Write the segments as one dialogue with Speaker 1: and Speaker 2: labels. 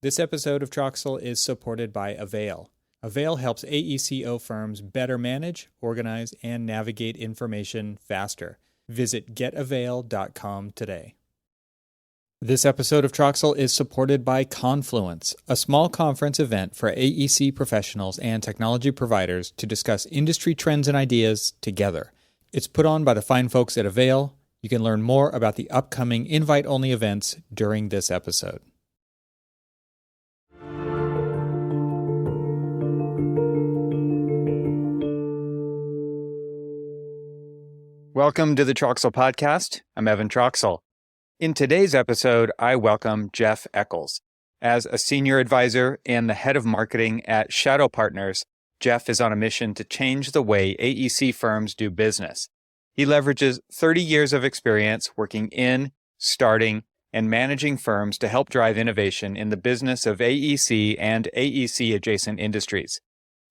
Speaker 1: This episode of Troxel is supported by Avail. Avail helps AECO firms better manage, organize, and navigate information faster. Visit getavail.com today. This episode of Troxel is supported by Confluence, a small conference event for AEC professionals and technology providers to discuss industry trends and ideas together. It's put on by the fine folks at Avail. You can learn more about the upcoming invite-only events during this episode. Welcome to the Troxel Podcast. I'm Evan Troxel. In today's episode, I welcome Jeff Echols. As a senior advisor and the head of marketing at Shadow Partners, Jeff is on a mission to change the way AEC firms do business. He leverages 30 years of experience working in, starting, and managing firms to help drive innovation in the business of AEC and AEC-adjacent industries.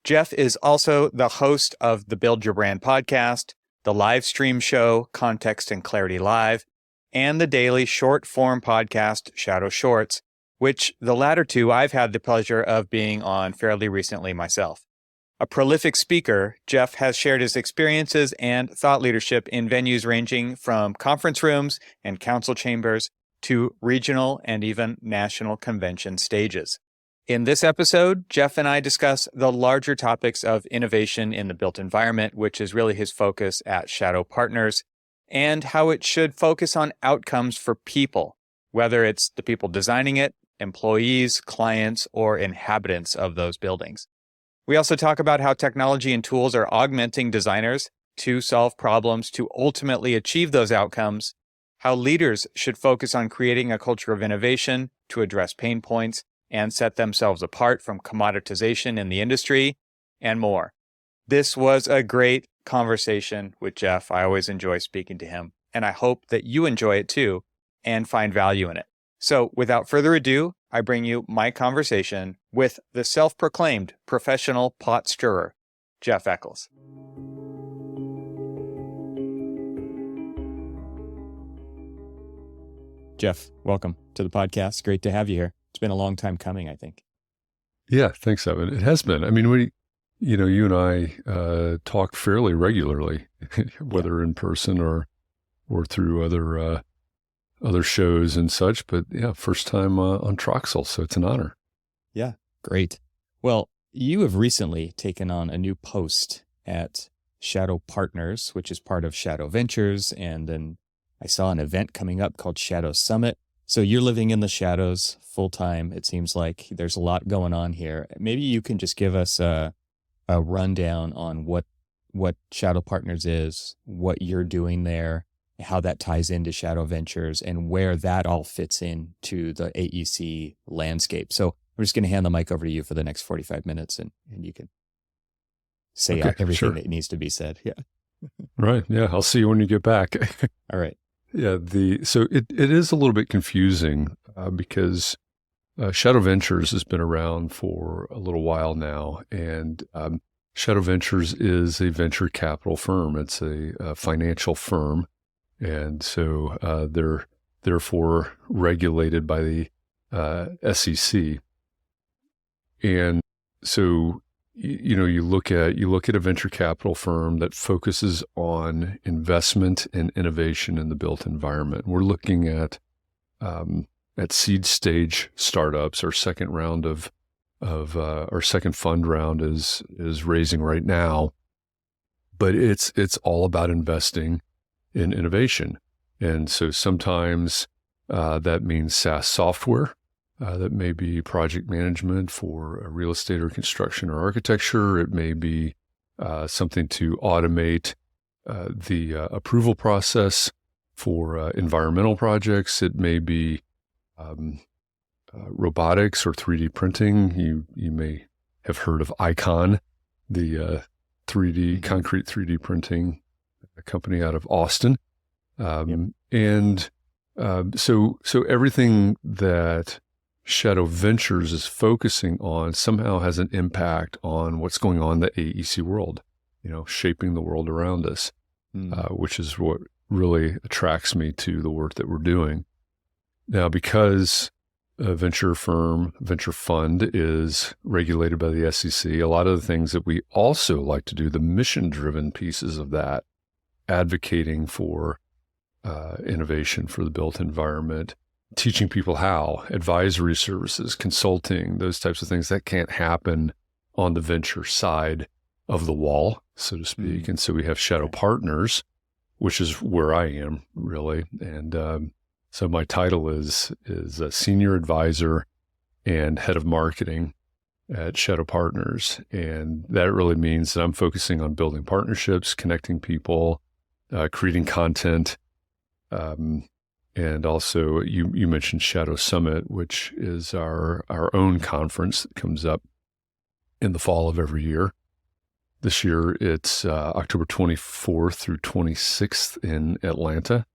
Speaker 1: Jeff is also the host of the Build Your Brand podcast, the live stream show Context and Clarity Live, and the daily short-form podcast Shadow Shorts, which the latter two I've had the pleasure of being on fairly recently myself. A prolific speaker, Jeff has shared his experiences and thought leadership in venues ranging from conference rooms and council chambers to regional and even national convention stages. In this episode, Jeff and I discuss the larger topics of innovation in the built environment, which is really his focus at Shadow Partners, and how it should focus on outcomes for people, whether it's the people designing it, employees, clients, or inhabitants of those buildings. We also talk about how technology and tools are augmenting designers to solve problems to ultimately achieve those outcomes, how leaders should focus on creating a culture of innovation to address pain points and set themselves apart from commoditization in the industry, and more. This was a great conversation with Jeff. I always enjoy speaking to him, and I hope that you enjoy it too and find value in it. So without further ado, I bring you my conversation with the self-proclaimed professional pot stirrer, Jeff Echols. Jeff, welcome to the podcast. Great to have you here. It's been a long time coming, I think.
Speaker 2: Yeah, thanks, Evan. It has been. I mean, you and I talk fairly regularly, whether in person or through other shows and such. But yeah, first time on Troxel, so it's an honor.
Speaker 1: Yeah, great. Well, you have recently taken on a new post at Shadow Partners, which is part of Shadow Ventures, and then I saw an event coming up called Shadow Summit. So you're living in the shadows full time. It seems like there's a lot going on here. Maybe you can just give us a rundown on what Shadow Partners is, what you're doing there, how that ties into Shadow Ventures, and where that all fits into the AEC landscape. So I'm just going to hand the mic over to you for the next 45 minutes, and you can say everything that needs to be said. Yeah.
Speaker 2: Right. Yeah. I'll see you when you get back.
Speaker 1: All right.
Speaker 2: Yeah. So it is a little bit confusing because Shadow Ventures has been around for a little while now, and Shadow Ventures is a venture capital firm. It's a financial firm, and so they're therefore regulated by the SEC. And so you look at a venture capital firm that focuses on investment and innovation in the built environment. We're looking at seed stage startups. Our second round of our second fund round is raising right now, but it's all about investing in innovation. And so sometimes that means SaaS software. That may be project management for real estate or construction or architecture. It may be something to automate the approval process for environmental projects. It may be robotics or 3D printing. You may have heard of Icon, the concrete 3D printing company out of Austin. And so everything that Shadow Ventures is focusing on somehow has an impact on what's going on in the AEC world, shaping the world around us, which is what really attracts me to the work that we're doing. Now, because a venture fund is regulated by the SEC. A lot of the things that we also like to do, the mission-driven pieces of that, advocating for innovation for the built environment, teaching people how, advisory services, consulting, those types of things, that can't happen on the venture side of the wall, so to speak. Mm-hmm. And so we have Shadow Partners, which is where I am really. And so my title is a senior advisor and head of marketing at Shadow Partners. And that really means that I'm focusing on building partnerships, connecting people, creating content. And also you mentioned Shadow Summit, which is our own conference that comes up in the fall of every year. This year it's October 24th through 26th in Atlanta,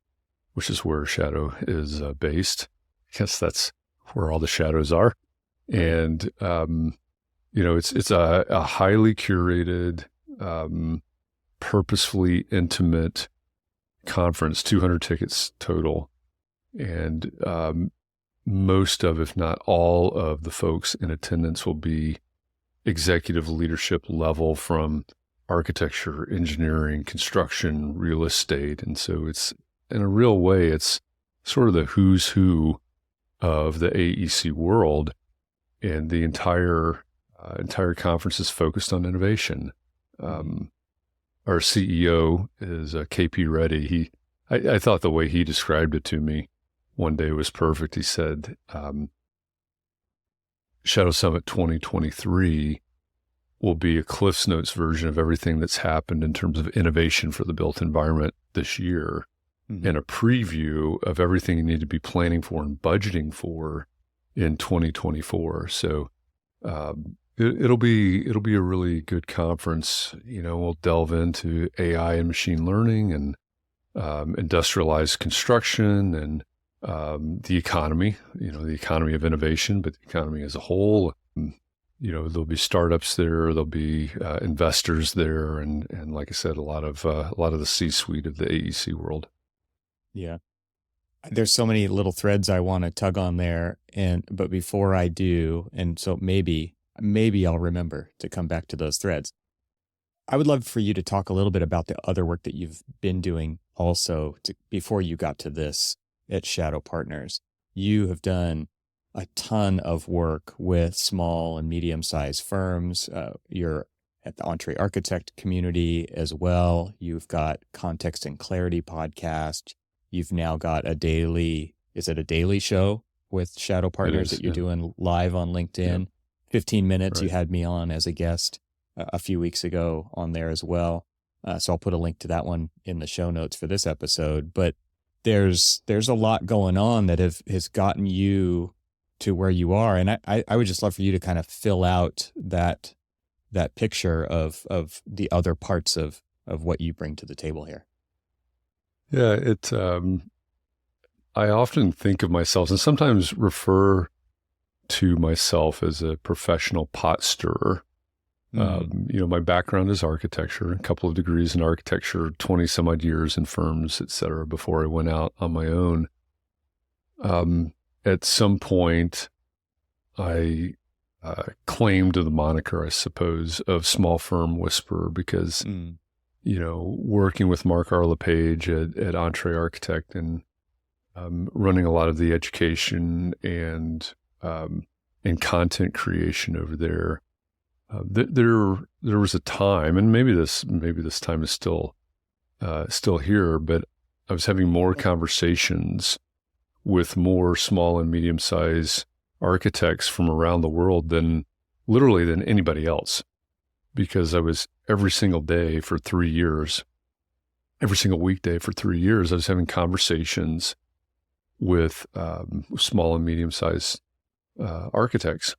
Speaker 2: which is where Shadow is based. I guess that's where all the shadows are. And, it's a highly curated, purposefully intimate conference, 200 tickets total. And most of, if not all of the folks in attendance will be executive leadership level from architecture, engineering, construction, real estate. And so it's, in a real way, it's sort of the who's who of the AEC world, and the entire conference is focused on innovation. Our CEO is KP Reddy. I thought the way he described it to me one day was perfect. He said, Shadow Summit 2023 will be a Cliff's Notes version of everything that's happened in terms of innovation for the built environment this year, and a preview of everything you need to be planning for and budgeting for in 2024. So it'll be a really good conference. We'll delve into AI and machine learning and industrialized construction and the economy, the economy of innovation, but the economy as a whole. There'll be startups there, there'll be investors there, and like I said, a lot of the C-suite of the AEC world.
Speaker 1: Yeah. There's so many little threads I want to tug on there, but before I do, and so maybe I'll remember to come back to those threads. I would love for you to talk a little bit about the other work that you've been doing also before you got to this at Shadow Partners. You have done a ton of work with small and medium-sized firms. You're at the Entree Architect community as well. You've got Context and Clarity podcast. You've now got a daily show with Shadow Partners that you're doing live on LinkedIn? 15 minutes. Right. You had me on as a guest a few weeks ago on there as well. So I'll put a link to that one in the show notes for this episode. But there's a lot going on that has gotten you to where you are. And I would just love for you to kind of fill out that picture of the other parts of what you bring to the table here.
Speaker 2: Yeah, I often think of myself and sometimes refer to myself as a professional pot stirrer. My background is architecture, a couple of degrees in architecture, 20 some odd years in firms, et cetera, before I went out on my own. At some point, I claimed the moniker, I suppose, of small firm whisperer because, working with Mark Arlepage at Entree Architect and running a lot of the education and content creation over there, there was a time, and maybe this time is still here, but I was having more conversations with more small and medium-sized architects from around the world than anybody else, because I was every single weekday for 3 years, I was having conversations with small and medium-sized architects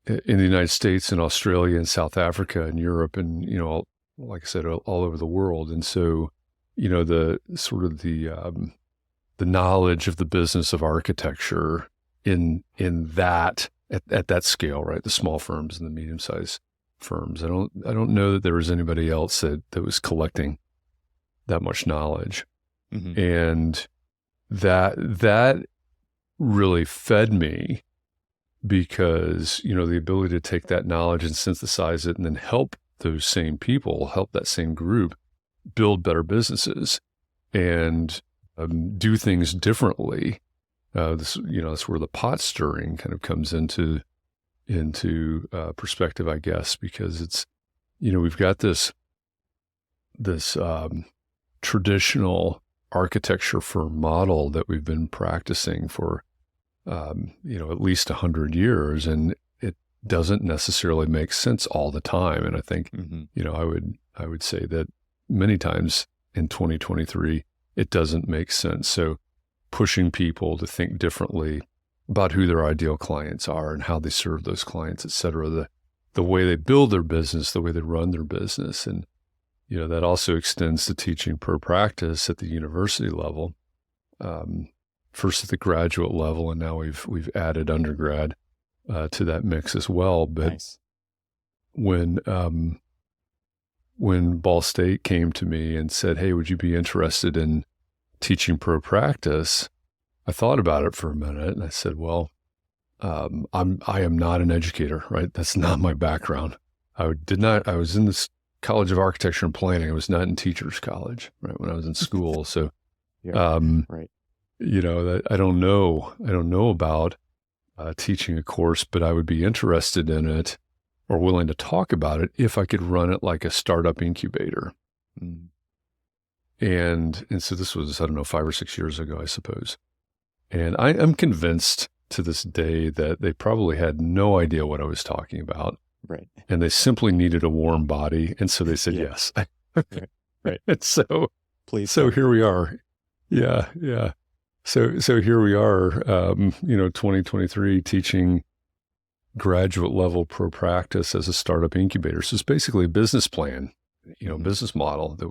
Speaker 2: in the United States and Australia and South Africa and Europe and, like I said, all over the world. And so, the sort of the knowledge of the business of architecture in that, at that scale, right? The small firms and the medium-sized firms. I don't know that there was anybody else that was collecting that much knowledge. And that really fed me because, the ability to take that knowledge and synthesize it and then help those same people, help that same group build better businesses and do things differently. That's where the pot stirring kind of comes into perspective, I guess, because it's, we've got this traditional architecture firm model that we've been practicing for, at least 100 years, and it doesn't necessarily make sense all the time. And I think, I would say that many times in 2023, it doesn't make sense. So pushing people to think differently about who their ideal clients are and how they serve those clients, et cetera, the way they build their business, the way they run their business. And, that also extends to teaching per practice at the university level, first at the graduate level, and now we've added undergrad to that mix as well. But
Speaker 1: nice.
Speaker 2: When Ball State came to me and said, "Hey, would you be interested in teaching pro practice?" I thought about it for a minute, and I said, "Well, I am not an educator, right? That's not my background. I was in this College of Architecture and Planning. I was not in teachers college, right? When I was in school. So,
Speaker 1: right.
Speaker 2: That I don't know about teaching a course, but I would be interested in it or willing to talk about it if I could run it like a startup incubator."
Speaker 1: Mm.
Speaker 2: And so this was, 5 or 6 years ago, I suppose. And I'm convinced to this day that they probably had no idea what I was talking about.
Speaker 1: Right.
Speaker 2: And they simply needed a warm body. And so they said, yes.
Speaker 1: Right.
Speaker 2: And so,
Speaker 1: please.
Speaker 2: So here we are. Yeah. Yeah. So here we are, 2023 teaching graduate level pro practice as a startup incubator. So it's basically a business plan, business model that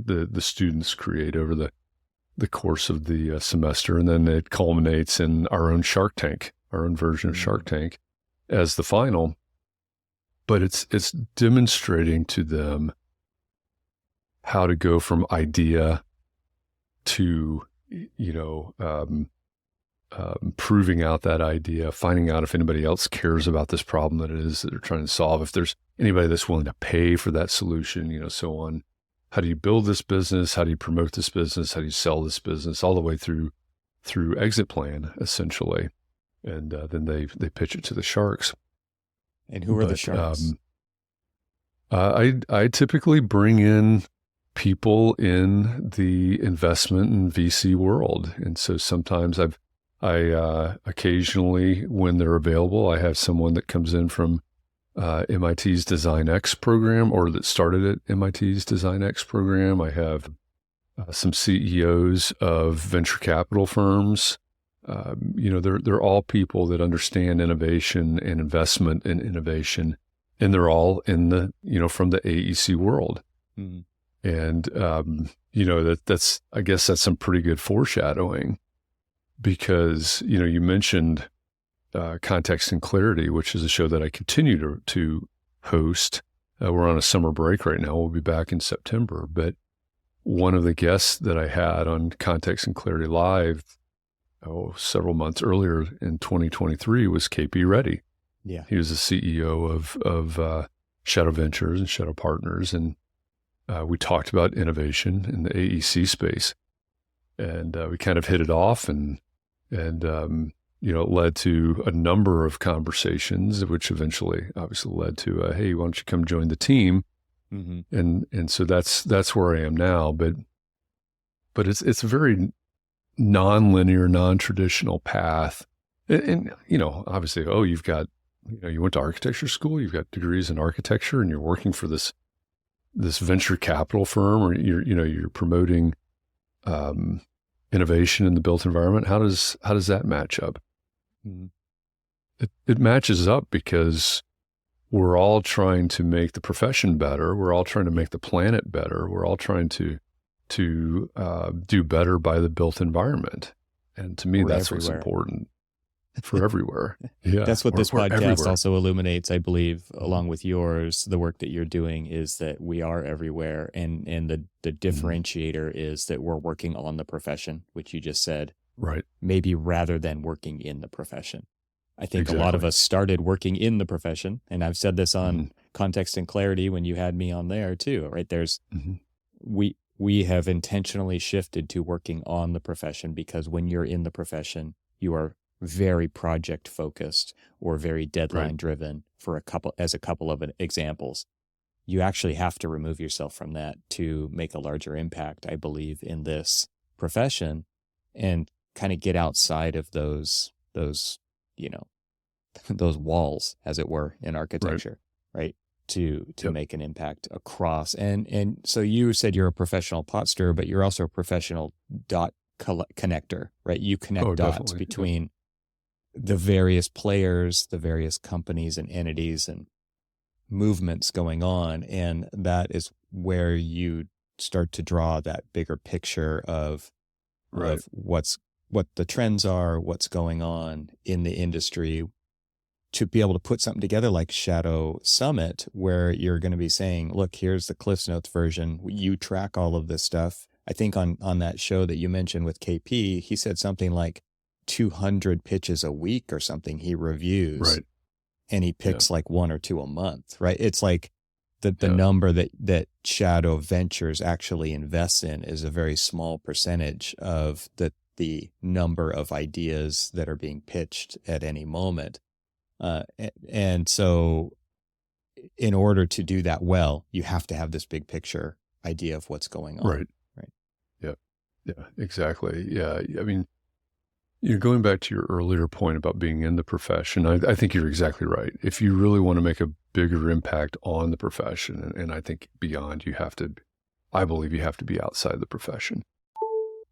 Speaker 2: the students create over the course of the semester. And then it culminates in our own Shark Tank, our own version of Shark Tank as the final. But it's demonstrating to them how to go from idea to, proving out that idea, finding out if anybody else cares about this problem that it is that they're trying to solve, if there's anybody that's willing to pay for that solution, so on. How do you build this business? How do you promote this business? How do you sell this business? All the way through exit plan, essentially. And then they pitch it to the sharks.
Speaker 1: And who are the sharks?
Speaker 2: I typically bring in people in the investment and VC world. And so sometimes I occasionally, when they're available, I have someone that comes in from MIT's Design X program, or that started at MIT's Design X program. I have some CEOs of venture capital firms. They're all people that understand innovation and investment in innovation, and they're all in the, from the AEC world. Mm-hmm. And, I guess that's some pretty good foreshadowing, because, you mentioned Context and Clarity, which is a show that I continue to host. We're on a summer break right now. We'll be back in September. But one of the guests that I had on Context and Clarity Live several months earlier in 2023 was KP Reddy.
Speaker 1: Yeah.
Speaker 2: He was the CEO of Shadow Ventures and Shadow Partners. And we talked about innovation in the AEC space. And we kind of hit it off, and it led to a number of conversations, which eventually obviously led to, hey, why don't you come join the team? Mm-hmm. And so that's where I am now. But it's a very non-linear, non-traditional path. And obviously, you've got, you went to architecture school, you've got degrees in architecture, and you're working for this venture capital firm, or you're promoting innovation in the built environment. How does that match up? Mm-hmm. It matches up because we're all trying to make the profession better. We're all trying to make the planet better. We're all trying to do better by the built environment. And to me, that's what's important for everywhere. Yeah,
Speaker 1: that's what this podcast
Speaker 2: everywhere.
Speaker 1: Also illuminates, I believe, along with yours. The work that you're doing is that we are everywhere, and the differentiator is that we're working on the profession, which you just said.
Speaker 2: Right.
Speaker 1: maybe rather than working in the profession. I think a lot of
Speaker 2: Exactly.
Speaker 1: us started working in the profession, and I've said this on Context and Clarity when you had me on there too, right? We have intentionally shifted to working on the profession because when you're in the profession, you are very project focused or very deadline driven for a couple of examples. You actually have to remove yourself from that to make a larger impact, I believe, in this profession, and kind of get outside of those, you know, those walls, as it were, in architecture, right? To make an impact across. And so you said you're a professional pot stirrer, but you're also a professional dot connector, right? You connect dots between the various players, the various companies and entities and movements going on. And that is where you start to draw that bigger picture of what the trends are, what's going on in the industry, to be able to put something together like Shadow Summit, where you're going to be saying, look, here's the Cliffs Notes version. You track all of this stuff. I think on that show that you mentioned with KP, he said something like 200 pitches a week or something he reviews.
Speaker 2: Right.
Speaker 1: And he picks like one or two a month, right? It's like the number that Shadow Ventures actually invests in is a very small percentage of the number of ideas that are being pitched at any moment. And so in order to do that well, you have to have this big picture idea of what's going on.
Speaker 2: Right. Yeah. Yeah, exactly. Yeah. I mean, going back to your earlier point about being in the profession, I think you're exactly right. If you really want to make a bigger impact on the profession, and I think beyond, I believe you have to be outside the profession.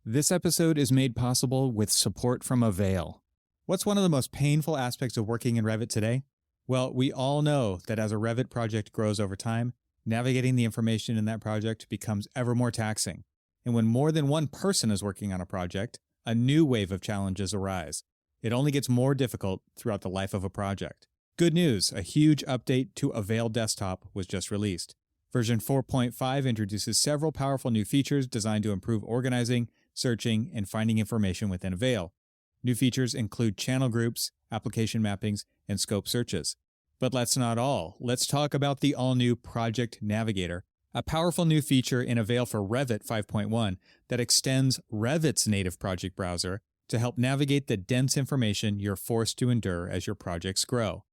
Speaker 1: This episode is made possible with support from Avail. What's one of the most painful aspects of working in Revit today? Well, we all know that as a Revit project grows over time, navigating the information in that project becomes ever more taxing. And when more than one person is working on a project, a new wave of challenges arise. It only gets more difficult throughout the life of a project. Good news, a huge update to Avail Desktop was just released. Version 4.5 introduces several powerful new features designed to improve organizing, searching, and finding information within Avail. New features include channel groups, application mappings, and scope searches. But that's not all. Let's talk about the all-new Project Navigator, a powerful new feature in Avail for Revit 5.1 that extends Revit's native project browser to help navigate the dense information you're forced to endure as your projects grow.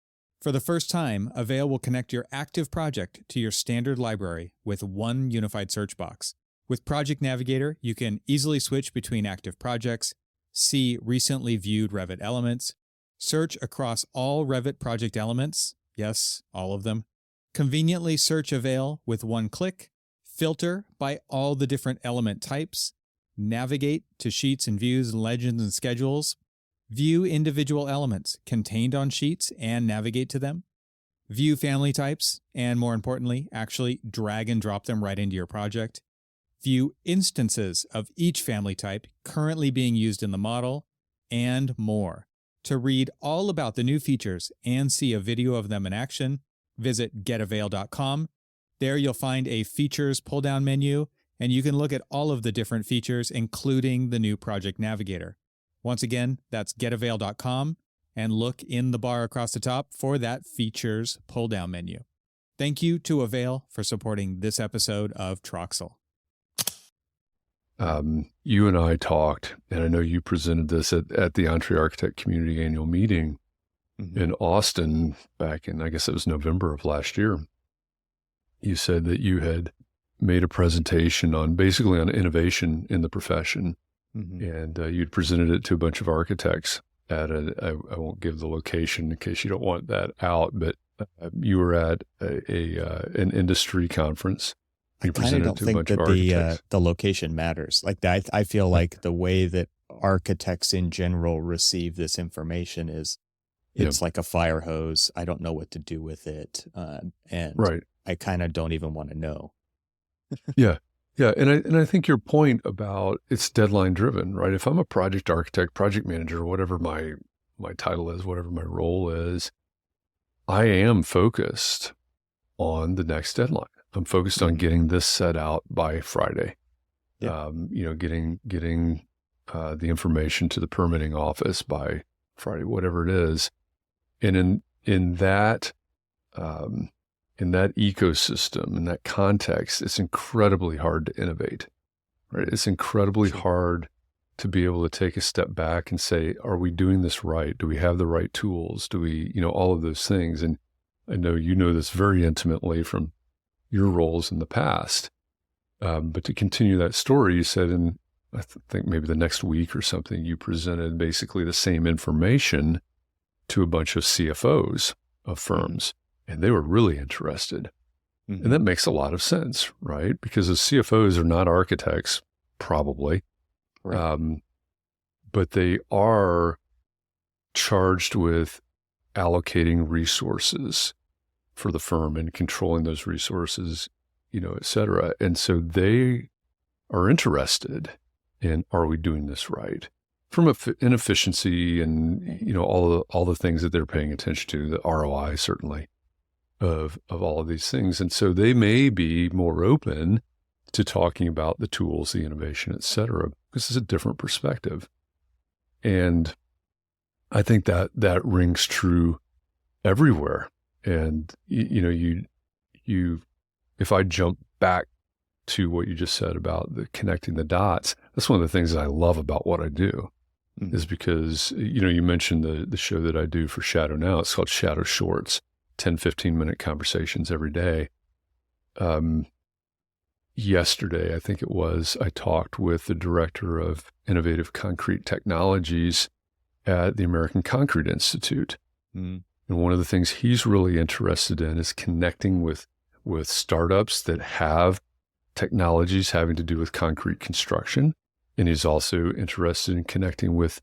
Speaker 1: For the first time, Avail will connect your active project to your standard library with one unified search box. With Project Navigator, you can easily switch between active projects, see recently viewed Revit elements, search across all Revit project elements, yes, all of them, conveniently search Avail with one click, filter by all the different element types, navigate to sheets and views, legends and schedules, view individual elements contained on sheets and navigate to them, view family types, and more importantly, actually drag and drop them right into your project, view instances of each family type currently being used in the model, and more. To read all about the new features and see a video of them in action, visit getavail.com. There you'll find a features pull-down menu, and you can look at all of the different features, including the new Project Navigator. Once again, that's getavail.com, and look in the bar across the top for that features pull-down menu. Thank you to Avail for supporting this episode of Troxel.
Speaker 2: You and I talked, and I know you presented this at the Entree Architect Community Annual Meeting in Austin back in, I guess it was November of last year. You said that you had made a presentation on innovation in the profession, and you'd presented it to a bunch of architects at I won't give the location in case you don't want that out, but you were at an industry conference.
Speaker 1: I kind of don't think that the location matters. Like that, I feel like the way that architects in general receive this information is it's like a fire hose. I don't know what to do with it. And I kind of don't even want to know.
Speaker 2: Yeah. And I think your point about it's deadline driven, right? If I'm a project architect, project manager, whatever my title is, whatever my role is, I am focused on the next deadline. I'm focused on getting this set out by Friday. Getting the information to the permitting office by Friday, whatever it is. And in that ecosystem, in that context, it's incredibly hard to innovate, right? It's incredibly hard to be able to take a step back and say, are we doing this right? Do we have the right tools? Do we, all of those things? And I know you know this very intimately from your roles in the past. But to continue that story, you said I think maybe the next week or something, you presented basically the same information to a bunch of CFOs of firms, and they were really interested. Mm-hmm. And that makes a lot of sense, right? Because the CFOs are not architects, probably. Right. But they are charged with allocating resources for the firm and controlling those resources, et cetera. And so they are interested in, are we doing this right? From inefficiency and, all the things that they're paying attention to, the ROI certainly of all of these things. And so they may be more open to talking about the tools, the innovation, et cetera, because it's a different perspective. And I think that rings true everywhere. And, if I jump back to what you just said about the connecting the dots, that's one of the things that I love about what I do, is because, you mentioned the show that I do for Shadow now. It's called Shadow Shorts, 10, 15-minute conversations every day. Yesterday, I think it was, I talked with the director of innovative concrete technologies at the American Concrete Institute. And one of the things he's really interested in is connecting with startups that have technologies having to do with concrete construction. And he's also interested in connecting with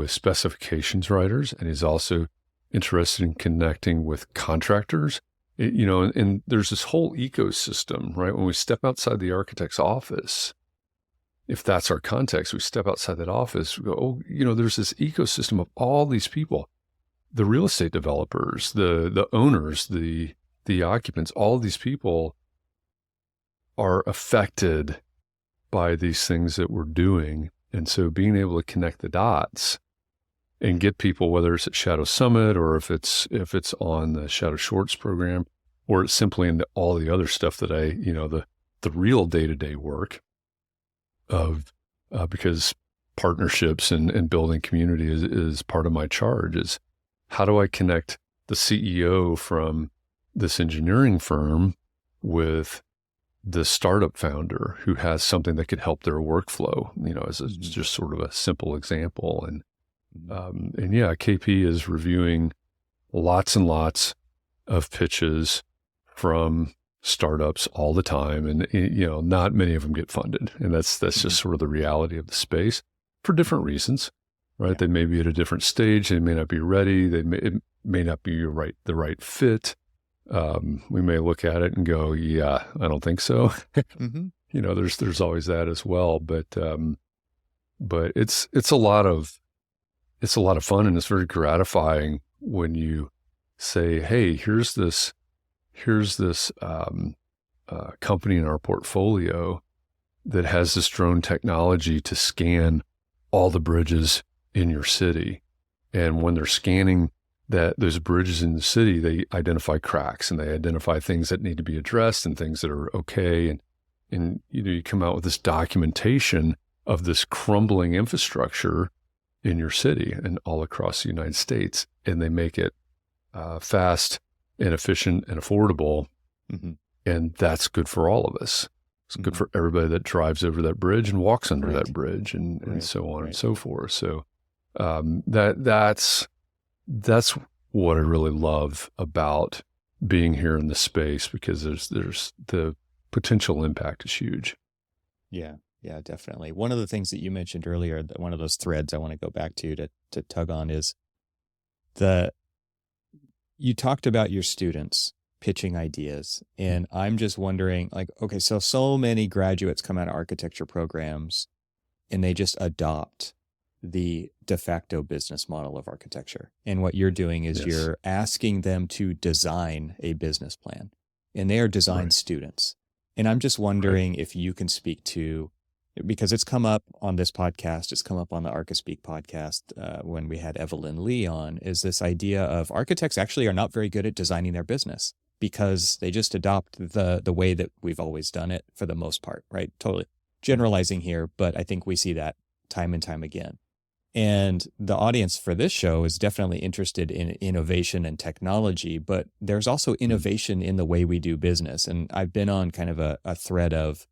Speaker 2: specifications writers. And he's also interested in connecting with contractors. And there's this whole ecosystem, right? When we step outside the architect's office, if that's our context, we step outside that office, we go, there's this ecosystem of all these people, the real estate developers, the owners, the occupants, all of these people are affected by these things that we're doing. And so being able to connect the dots and get people, whether it's at Shadow Summit or if it's on the Shadow Shorts program, or it's simply in all the other stuff that the real day-to-day work of, because partnerships and building community is part of my charge, is how do I connect the CEO from this engineering firm with the startup founder who has something that could help their workflow, as just sort of a simple example. And KP is reviewing lots and lots of pitches from startups all the time. And, not many of them get funded. And that's just sort of the reality of the space for different reasons, right? Yeah. They may be at a different stage. They may not be ready. It may not be the right fit. We may look at it and go, yeah, I don't think so. There's always that as well. But it's a lot of fun, and it's very gratifying when you say, hey, here's this company in our portfolio that has this drone technology to scan all the bridges in your city. And when they're scanning those bridges in the city, they identify cracks and they identify things that need to be addressed and things that are okay. And you come out with this documentation of this crumbling infrastructure in your city and all across the United States, and they make it fast and efficient and affordable. And that's good for all of us. It's good for everybody that drives over that bridge and walks under that bridge and so on and so forth. So that's what I really love about being here in the space, because there's the potential impact is huge.
Speaker 1: Yeah, definitely. One of the things that you mentioned earlier, one of those threads I want to go back to tug on, is you talked about your students pitching ideas. And I'm just wondering, okay, so many graduates come out of architecture programs and they just adopt the de facto business model of architecture. And what you're doing is you're asking them to design a business plan, and they are design students. And I'm just wondering if you can speak to because it's come up on this podcast, it's come up on the ArchiSpeak podcast when we had Evelyn Lee on, is this idea of architects actually are not very good at designing their business because they just adopt the way that we've always done it for the most part, right? Totally generalizing here, but I think we see that time and time again. And the audience for this show is definitely interested in innovation and technology, but there's also innovation in the way we do business. And I've been on kind of a thread of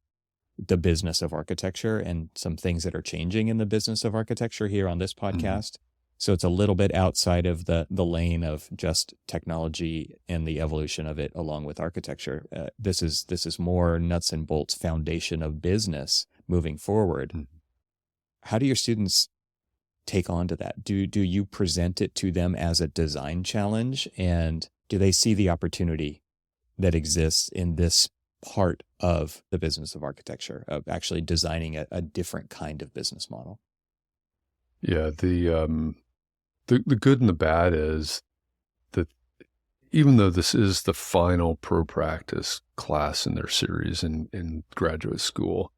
Speaker 1: the business of architecture and some things that are changing in the business of architecture here on this podcast. So it's a little bit outside of the lane of just technology and the evolution of it along with architecture. This is more nuts and bolts foundation of business moving forward. How do your students take on to that? Do you present it to them as a design challenge, and do they see the opportunity that exists in this part of the business of architecture, of actually designing a different kind of business model?
Speaker 2: Yeah, the good and the bad is that even though this is the final pro practice class in their series in graduate school,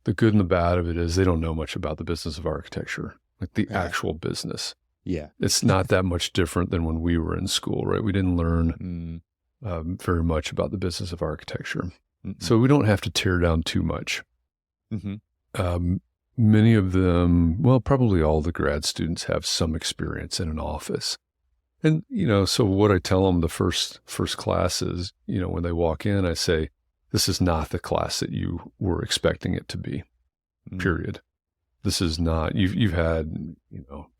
Speaker 2: the good and the bad of it is they don't know much about the business of architecture, like the actual business.
Speaker 1: Yeah.
Speaker 2: It's not that much different than when we were in school, right? We didn't learn very much about the business of architecture. So we don't have to tear down too much. Many of them, well, probably all the grad students have some experience in an office. And, so what I tell them the first class is, when they walk in, I say, this is not the class that you were expecting it to be, period. This is not, you've had,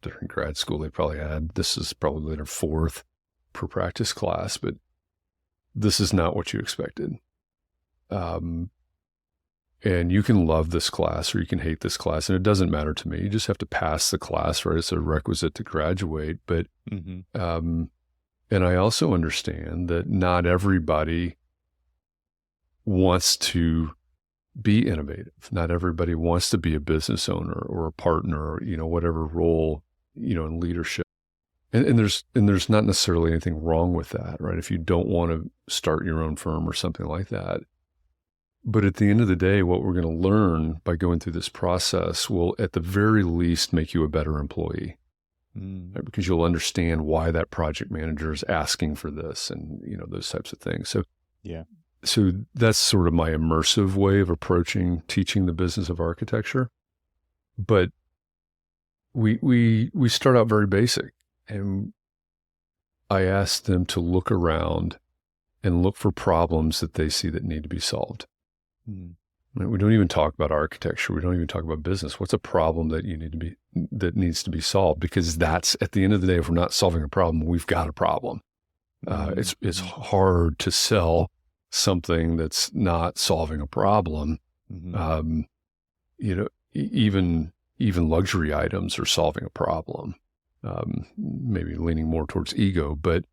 Speaker 2: during grad school, this is probably their fourth per practice class, but this is not what you expected. And you can love this class or you can hate this class, and it doesn't matter to me. You just have to pass the class, right? It's a requisite to graduate. But, and I also understand that not everybody wants to be innovative. Not everybody wants to be a business owner or a partner, or, whatever role, in leadership. And there's not necessarily anything wrong with that, right? If you don't want to start your own firm or something like that. But at the end of the day, what we're going to learn by going through this process will at the very least make you a better employee, right? Because you'll understand why that project manager is asking for this and, those types of things. So, so that's sort of my immersive way of approaching teaching the business of architecture. But we start out very basic, and I ask them to look around and look for problems that they see that need to be solved. We don't even talk about architecture. We don't even talk about business. What's a problem that needs to be solved? Because that's, at the end of the day, if we're not solving a problem, we've got a problem. It's hard to sell something that's not solving a problem. Even luxury items are solving a problem. Maybe leaning more towards ego, but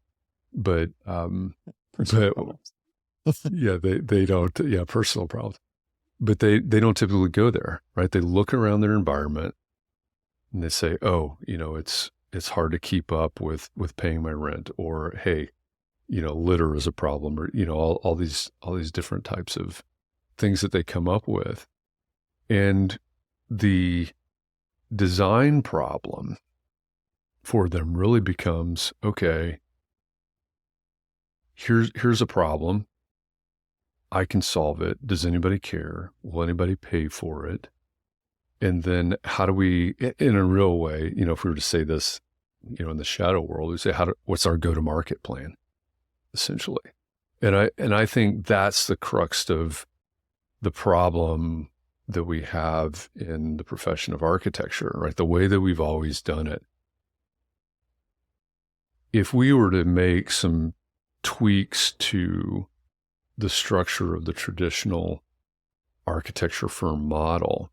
Speaker 2: yeah, they don't. Yeah, personal problems, but they don't typically go there, right? They look around their environment and they say, "Oh, it's hard to keep up with paying my rent," or "Hey, litter is a problem," or all these different types of things that they come up with, and the design problem for them really becomes, okay, here's a problem. I can solve it. Does anybody care? Will anybody pay for it? And then how do we, in a real way, if we were to say this, in the shadow world, we say, what's our go-to-market plan, essentially? And I think that's the crux of the problem that we have in the profession of architecture, right? The way that we've always done it. If we were to make some tweaks to the structure of the traditional architecture firm model,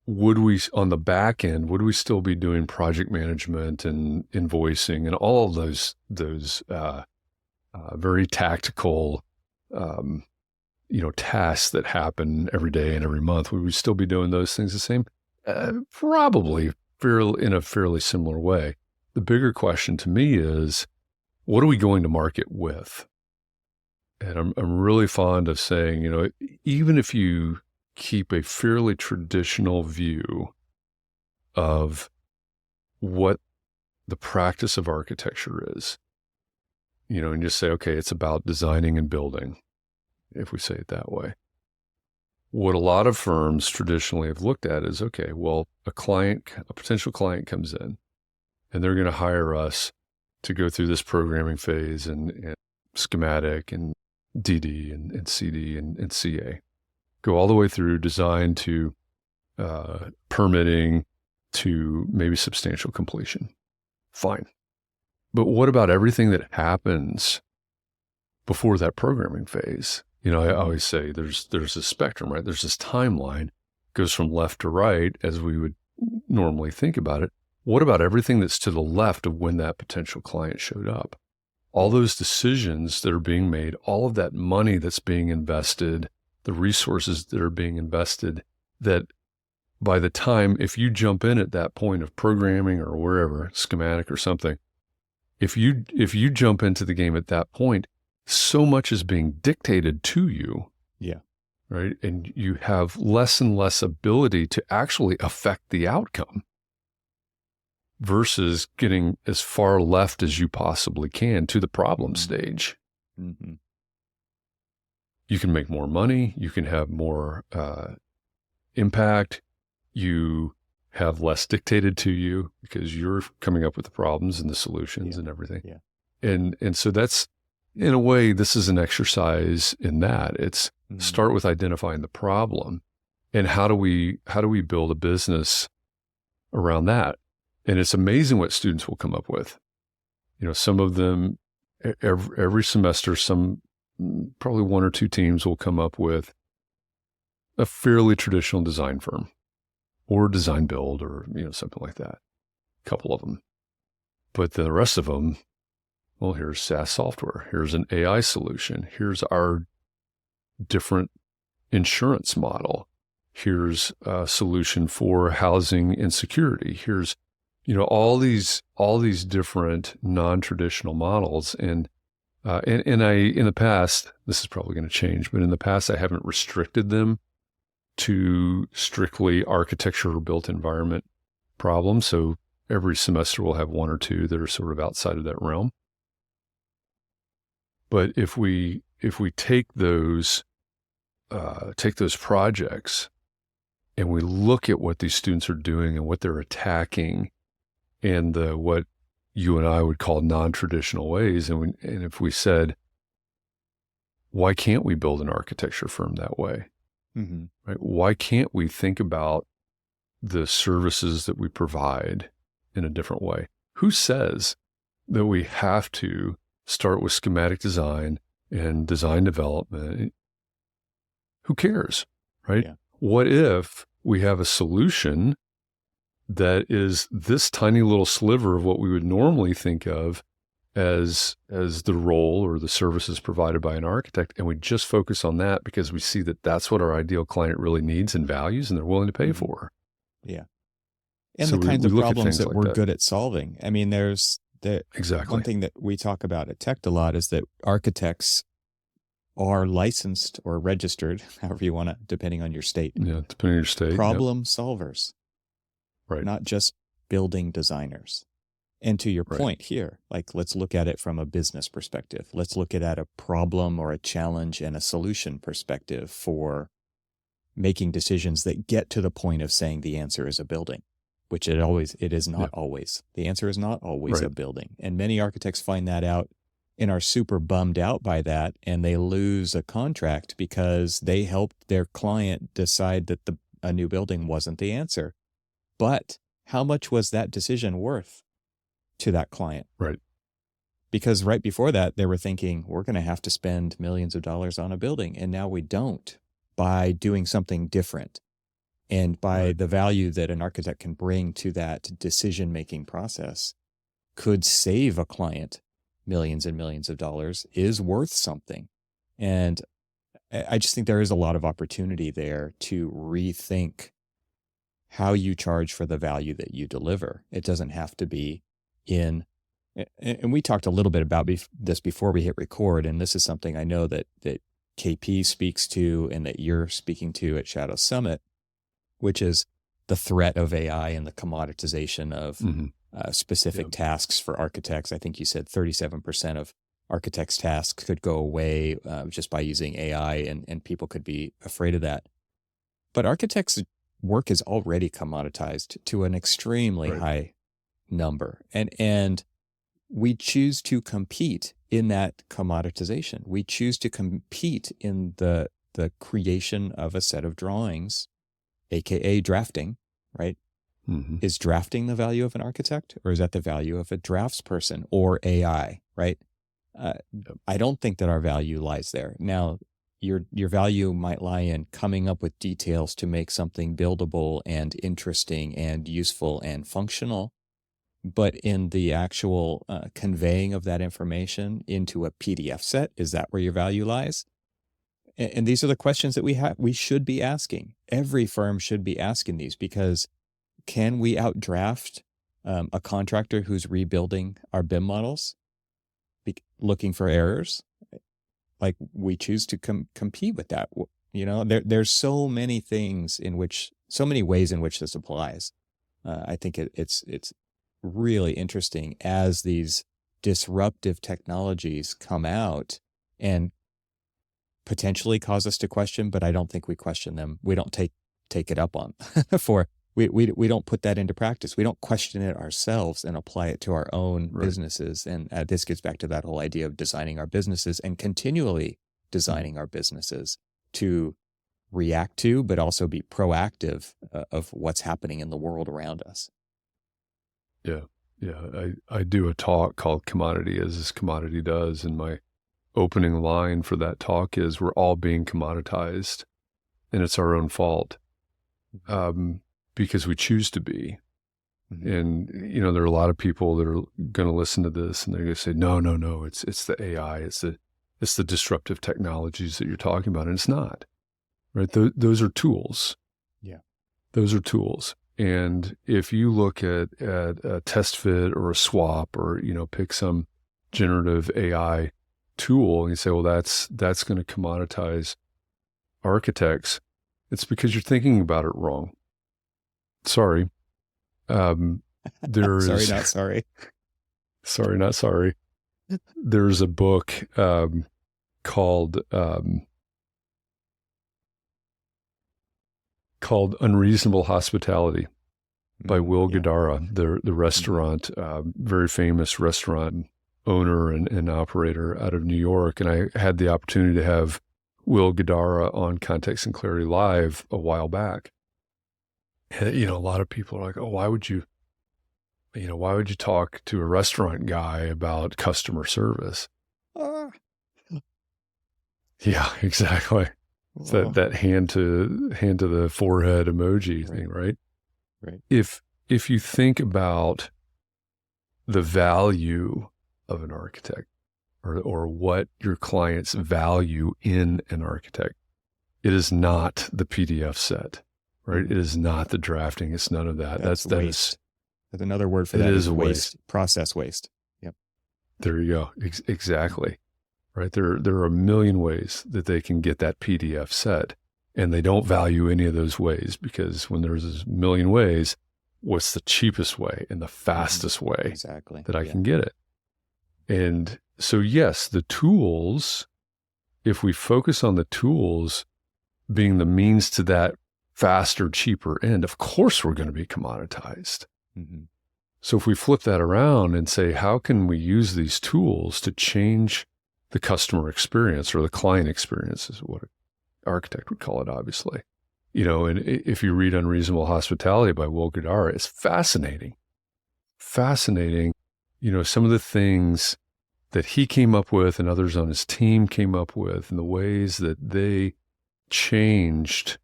Speaker 2: would we, on the back end, would we still be doing project management and invoicing and all of those very tactical, tasks that happen every day and every month? Would we still be doing those things the same? Probably in a fairly similar way. The bigger question to me is, what are we going to market with? And I'm really fond of saying, even if you keep a fairly traditional view of what the practice of architecture is, and just say, okay, it's about designing and building, if we say it that way. What a lot of firms traditionally have looked at is, okay, well, a potential client comes in and they're going to hire us to go through this programming phase and schematic and DD and CD and CA, go all the way through design to permitting to maybe substantial completion. Fine. But what about everything that happens before that programming phase? I always say there's a spectrum, right? There's this timeline, goes from left to right as we would normally think about it. What about everything that's to the left of when that potential client showed up? All those decisions that are being made, all of that money that's being invested, the resources that are being invested, that by the time, if you jump in at that point of programming or wherever, schematic or something, if you jump into the game at that point, so much is being dictated to you.
Speaker 1: Yeah.
Speaker 2: Right. And you have less and less ability to actually affect the outcome versus getting as far left as you possibly can to the problem stage.
Speaker 1: Mm-hmm.
Speaker 2: You can make more money. You can have more impact. You have less dictated to you because you're coming up with the problems and the solutions and everything.
Speaker 1: Yeah.
Speaker 2: And so that's, in a way, this is an exercise in that. It's start with identifying the problem and how do we build a business around that? And it's amazing what students will come up with. Some of them every semester, probably one or two teams will come up with a fairly traditional design firm or design build or, something like that. A couple of them. But the rest of them, well, here's SaaS software. Here's an AI solution. Here's our different insurance model. Here's a solution for housing insecurity. Here's, all these different non-traditional models. And I, in the past, this is probably going to change, but in the past, I haven't restricted them to strictly architecture or built environment problems. So every semester we'll have one or two that are sort of outside of that realm. But if we take those projects and we look at what these students are doing and what they're attacking and what you and I would call non-traditional ways, and if we said, why can't we build an architecture firm that way?
Speaker 1: Mm-hmm.
Speaker 2: Right? Why can't we think about the services that we provide in a different way? Who says that we have to start with schematic design and design development? Who cares, right?
Speaker 1: Yeah.
Speaker 2: What if we have a solution that is this tiny little sliver of what we would normally think of as the role or the services provided by an architect, and we just focus on that because we see that that's what our ideal client really needs and values and they're willing to pay for.
Speaker 1: Yeah. And
Speaker 2: So
Speaker 1: the kinds
Speaker 2: we
Speaker 1: of
Speaker 2: look at
Speaker 1: problems
Speaker 2: things
Speaker 1: that
Speaker 2: like
Speaker 1: we're
Speaker 2: that.
Speaker 1: good at solving. I mean, there's
Speaker 2: Exactly.
Speaker 1: one thing that we talk about at Tech a lot is that architects are licensed or registered, however you want to, depending on your state.
Speaker 2: Yeah, depending on your state.
Speaker 1: Problem solvers,
Speaker 2: Right.
Speaker 1: not just building designers. And to your
Speaker 2: Right.
Speaker 1: point here, like, let's look at it from a business perspective. Let's look at a problem or a challenge and a solution perspective for making decisions that get to the point of saying the answer is a building, which it is not always. The answer is not always
Speaker 2: Right.
Speaker 1: a building. And many architects find that out and are super bummed out by that, and they lose a contract because they helped their client decide that a new building wasn't the answer. But how much was that decision worth to that client?
Speaker 2: Right.
Speaker 1: Because right before that, they were thinking, we're going to have to spend millions of dollars on a building. And now we don't, by doing something different. And by
Speaker 2: Right.
Speaker 1: the value that an architect can bring to that decision-making process could save a client millions and millions of dollars, is worth something. And I just think there is a lot of opportunity there to rethink how you charge for the value that you deliver. It doesn't have to be and we talked a little bit about this before we hit record, and this is something I know that KP speaks to and that you're speaking to at Shadow Summit, which is the threat of AI and the commoditization of specific tasks for architects. I think you said 37% of architects' tasks could go away just by using AI, and people could be afraid of that. But architects' work is already commoditized to an extremely high number. And we choose to compete in that commoditization. We choose to compete in the creation of a set of drawings, AKA drafting, right? Is drafting the value of an architect, or is that the value of a draftsperson or AI, right? I don't think that our value lies there. Now, your value might lie in coming up with details to make something buildable and interesting and useful and functional. But in the actual conveying of that information into a PDF set, is that where your value lies? And these are the questions that we should be asking. Every firm should be asking these, because can we outdraft a contractor who's rebuilding our BIM models, looking for errors? Like, we choose to compete with that. You know, there's so many ways in which this applies. I think it's really interesting as these disruptive technologies come out and potentially cause us to question, but I don't think we question them. We don't take it up on we don't put that into practice. We don't question it ourselves and apply it to our own businesses. And this gets back to that whole idea of designing our businesses and continually designing our businesses to react to, but also be proactive of what's happening in the world around us.
Speaker 2: Yeah. I do a talk called Commodity as this Commodity Does, and my opening line for that talk is, we're all being commoditized, and it's our own fault, because we choose to be. And, you know, there are a lot of people that are going to listen to this and they're going to say, no, it's the AI, it's the disruptive technologies that you're talking about. And it's not, right? Those are tools.
Speaker 1: Yeah.
Speaker 2: Those are tools. And if you look at a test fit or a swap, or, you know, pick some generative AI tool and you say, well, that's going to commoditize architects, it's because you're thinking about it wrong. Sorry. Sorry,
Speaker 1: not sorry.
Speaker 2: Sorry, not sorry. There's a book called Unreasonable Hospitality by Will Guidara, the restaurant, very famous restaurant owner and operator out of New York. And I had the opportunity to have Will Guidara on Context and Clarity Live a while back. And, you know, a lot of people are like, oh, why would you talk to a restaurant guy about customer service? Yeah, exactly. It's that hand to the forehead emoji thing, right?
Speaker 1: Right.
Speaker 2: If you think about the value of an architect, or what your clients value in an architect, it is not the PDF set, right? It is not the drafting. It's none of that. That's
Speaker 1: waste. There's another word for that.
Speaker 2: It is waste.
Speaker 1: Process waste. Yep.
Speaker 2: There you go. Exactly. Right. There are a million ways that they can get that PDF set, and they don't value any of those ways, because when there's a million ways, what's the cheapest way and the fastest way that I can get it? And so, yes, the tools, if we focus on the tools being the means to that faster, cheaper end, of course we're going to be commoditized. So if we flip that around and say, how can we use these tools to change the customer experience, or the client experience is what an architect would call it, obviously. You know, and if you read Unreasonable Hospitality by Will Guidara, it's fascinating. Fascinating, you know, some of the things that he came up with and others on his team came up with, and the ways that they changed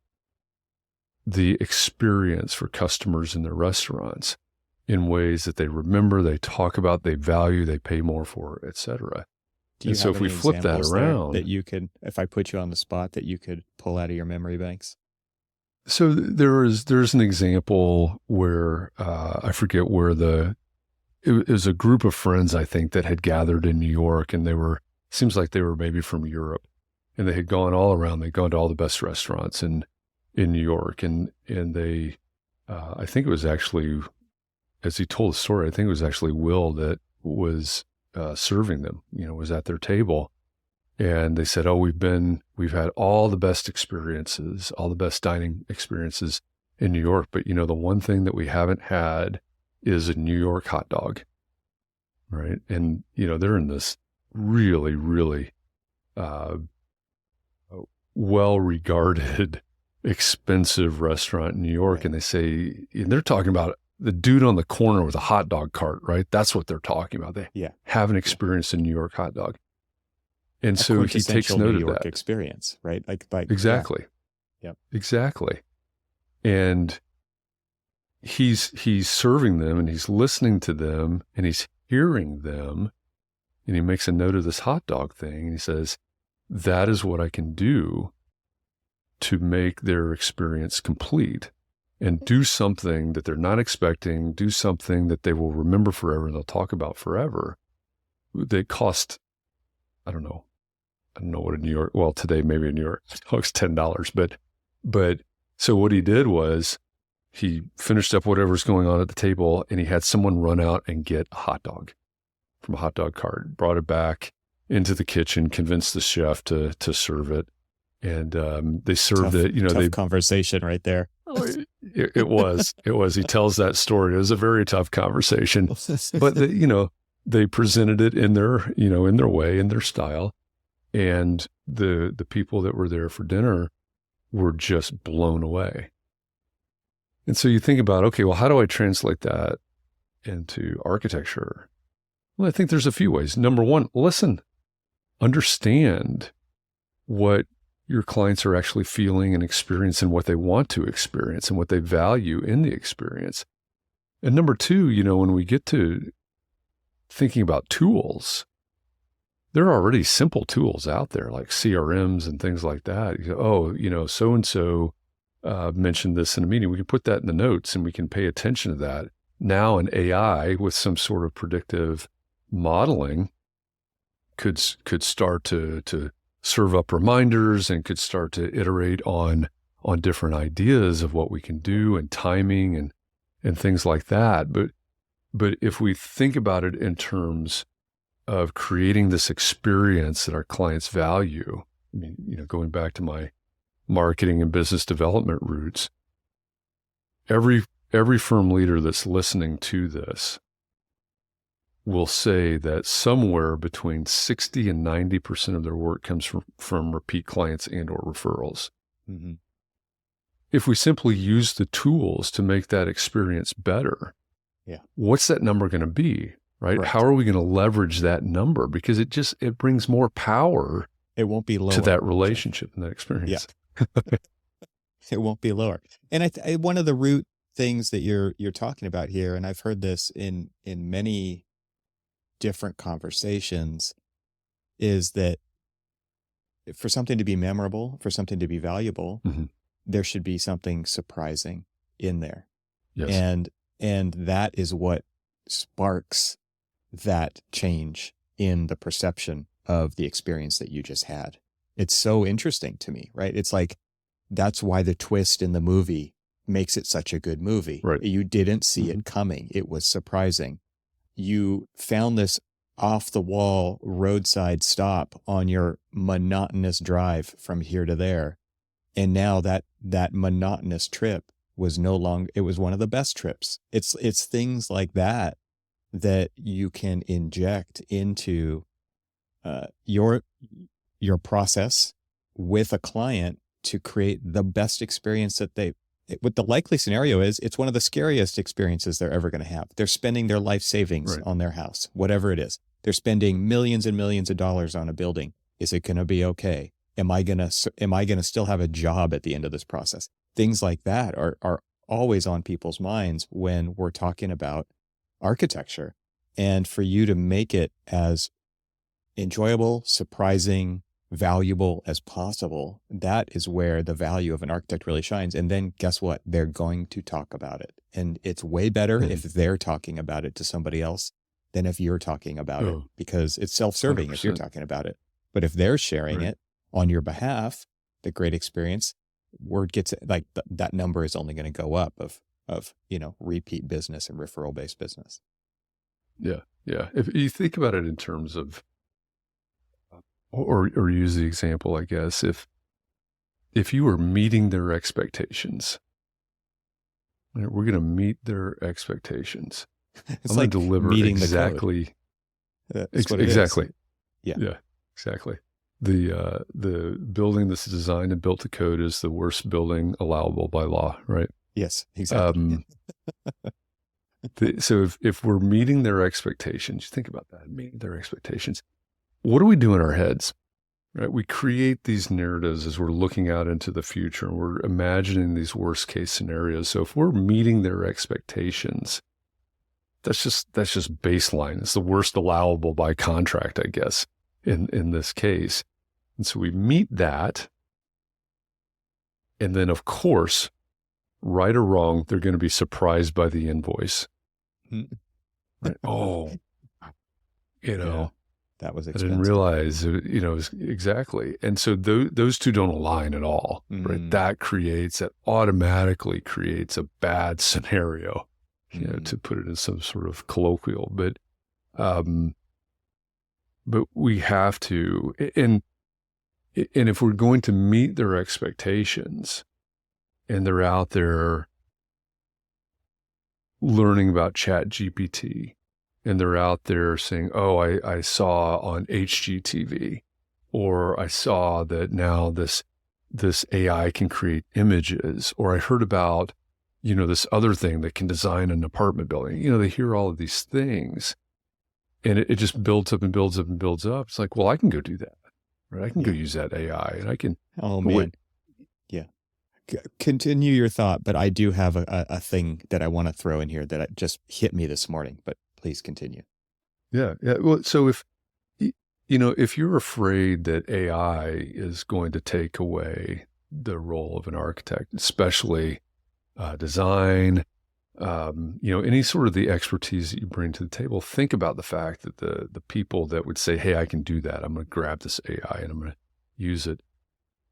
Speaker 2: the experience for customers in their restaurants in ways that they remember, they talk about, they value, they pay more for, et cetera. And so if we flip that around,
Speaker 1: that you could, if I put you on the spot, that you could pull out of your memory banks.
Speaker 2: So there's an example where I forget where it was a group of friends, I think, that had gathered in New York, and seems like they were maybe from Europe, and they had gone all around. They'd gone to all the best restaurants in New York, and they, I think it was actually, as he told the story, I think it was actually Will that was serving them. Was at their table, and they said, "Oh, we've had all the best experiences, all the best dining experiences in New York, but the one thing that we haven't had is a New York hot dog." Right. And, they're in this really, really well-regarded, expensive restaurant in New York. Right. And they say, and they're talking about the dude on the corner with a hot dog cart, right? That's what they're talking about. They haven't experienced a New York hot dog. And so he takes note
Speaker 1: New York
Speaker 2: of that
Speaker 1: experience, right? Like
Speaker 2: exactly.
Speaker 1: Yeah.
Speaker 2: Exactly. And he's serving them, and he's listening to them, and he's hearing them, and he makes a note of this hot dog thing, and he says, that is what I can do to make their experience complete, and do something that they're not expecting, do something that they will remember forever and they'll talk about forever. They cost, I don't know what in New York, well, today maybe in New York it's $10, but so what he did was he finished up whatever's going on at the table, and he had someone run out and get a hot dog from a hot dog cart, brought it back into the kitchen, convinced the chef to serve it. And they served it,
Speaker 1: tough conversation right there.
Speaker 2: It was. He tells that story. It was a very tough conversation, but they presented it in their, in their way, in their style. And the people that were there for dinner were just blown away. And so you think about, okay, well, how do I translate that into architecture? Well, I think there's a few ways. Number one, listen, understand what your clients are actually feeling and experiencing, what they want to experience and what they value in the experience. And number two, when we get to thinking about tools, there are already simple tools out there like CRMs and things like that. So-and-so mentioned this in a meeting. We can put that in the notes, and we can pay attention to that. Now an AI with some sort of predictive modeling could start to serve up reminders, and could start to iterate on different ideas of what we can do, and timing and things like that. But if we think about it in terms of creating this experience that our clients value, I mean, going back to my marketing and business development roots, every firm leader that's listening to this will say that somewhere between 60 and 90% of their work comes from repeat clients and or referrals. Mm-hmm. If we simply use the tools to make that experience better, what's that number going to be, right? How are we going to leverage that number? Because it brings more power.
Speaker 1: It won't be lower
Speaker 2: to that relationship and that experience.
Speaker 1: Yeah. It won't be lower. And one of the root things that you're talking about here, and I've heard this in many different conversations, is that for something to be memorable, for something to be valuable, mm-hmm. there should be something surprising in there.
Speaker 2: Yes.
Speaker 1: And that is what sparks that change in the perception of the experience that you just had. It's so interesting to me, right? It's like, that's why the twist in the movie makes it such a good movie.
Speaker 2: Right.
Speaker 1: You didn't see
Speaker 2: mm-hmm.
Speaker 1: it coming. It was surprising. You found this off the wall roadside stop on your monotonous drive from here to there. And now that monotonous trip was no longer, it was one of the best trips. It's things like that you can inject into your process with a client to create the best experience what the likely scenario is, it's one of the scariest experiences they're ever going to have. They're spending their life savings on their house, whatever it is. They're spending millions and millions of dollars on a building. Is it going to be okay? Am I going to still have a job at the end of this process? Things like that are always on people's minds when we're talking about architecture. And for you to make it as enjoyable, surprising, valuable as possible, that is where the value of an architect really shines. And then guess what? They're going to talk about it. And it's way better if they're talking about it to somebody else than if you're talking about it, because it's self-serving
Speaker 2: 100%.
Speaker 1: if you're talking about it. But if they're sharing it, on your behalf, the great experience, word gets like that number is only going to go up of repeat business and referral based business.
Speaker 2: Yeah. Yeah. If you think about it in terms of, or use the example, I guess, if you were meeting their expectations, right, we're going to meet their expectations.
Speaker 1: It's
Speaker 2: I'm
Speaker 1: like
Speaker 2: going to deliver
Speaker 1: meeting
Speaker 2: exactly.
Speaker 1: the code. That's what it
Speaker 2: Exactly.
Speaker 1: is. Yeah.
Speaker 2: Yeah, exactly. The building that's designed and built to code is the worst building allowable by law, right?
Speaker 1: Yes, exactly.
Speaker 2: So if we're meeting their expectations, you think about that, meeting their expectations. What do we do in our heads? Right? We create these narratives as we're looking out into the future and we're imagining these worst case scenarios. So if we're meeting their expectations, that's just baseline. It's the worst allowable by contract, I guess, in this case. And so we meet that. And then, of course, right or wrong, they're going to be surprised by the invoice. Right? Oh,
Speaker 1: that was
Speaker 2: I
Speaker 1: expensive.
Speaker 2: didn't realize, exactly. And so those two don't align at all, right? That automatically creates a bad scenario, to put it in some sort of colloquial, but we have to, and if we're going to meet their expectations and they're out there learning about ChatGPT and they're out there saying, oh, I saw on HGTV, or I saw that now this AI can create images, or I heard about, this other thing that can design an apartment building. They hear all of these things and it just builds up and builds up and builds up. It's like, well, I can go do that, right? I can go use that AI and I can.
Speaker 1: Oh, man. Yeah. Continue your thought, but I do have a thing that I want to throw in here that just hit me this morning, but please continue.
Speaker 2: Yeah. Yeah. Well, so if you're afraid that AI is going to take away the role of an architect, especially design, any sort of the expertise that you bring to the table, think about the fact that the people that would say, hey, I can do that. I'm going to grab this AI and I'm going to use it.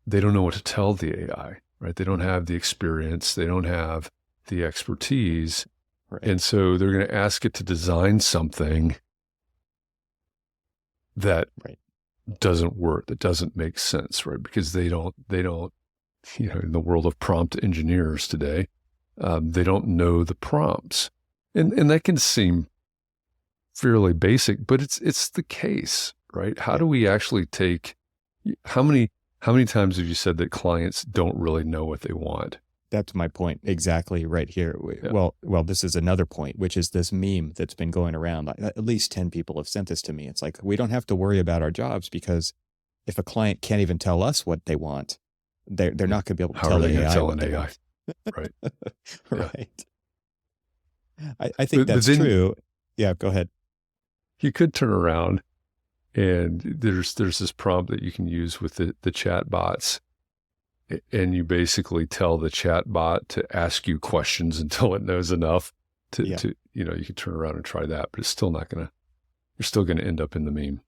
Speaker 2: They don't know what to tell the AI, right? They don't have the experience. They don't have the expertise.
Speaker 1: Right.
Speaker 2: And so they're going to ask it to design something that doesn't work, that doesn't make sense, right? Because they don't, in the world of prompt engineers today, they don't know the prompts. And that can seem fairly basic, but it's the case, right? How do we actually how many times have you said that clients don't really know what they want?
Speaker 1: That's my point exactly right here.
Speaker 2: Yeah.
Speaker 1: Well, this is another point, which is this meme that's been going around. At least 10 people have sent this to me. It's like, we don't have to worry about our jobs because if a client can't even tell us what they want, they're not going to be able to tell the AI what they want.
Speaker 2: Right.
Speaker 1: Right. I think that's true. Yeah, go ahead.
Speaker 2: You could turn around and there's this prompt that you can use with the chat bots. And you basically tell the chat bot to ask you questions until it knows enough to you can turn around and try that, but it's still not you're still going to end up in the meme.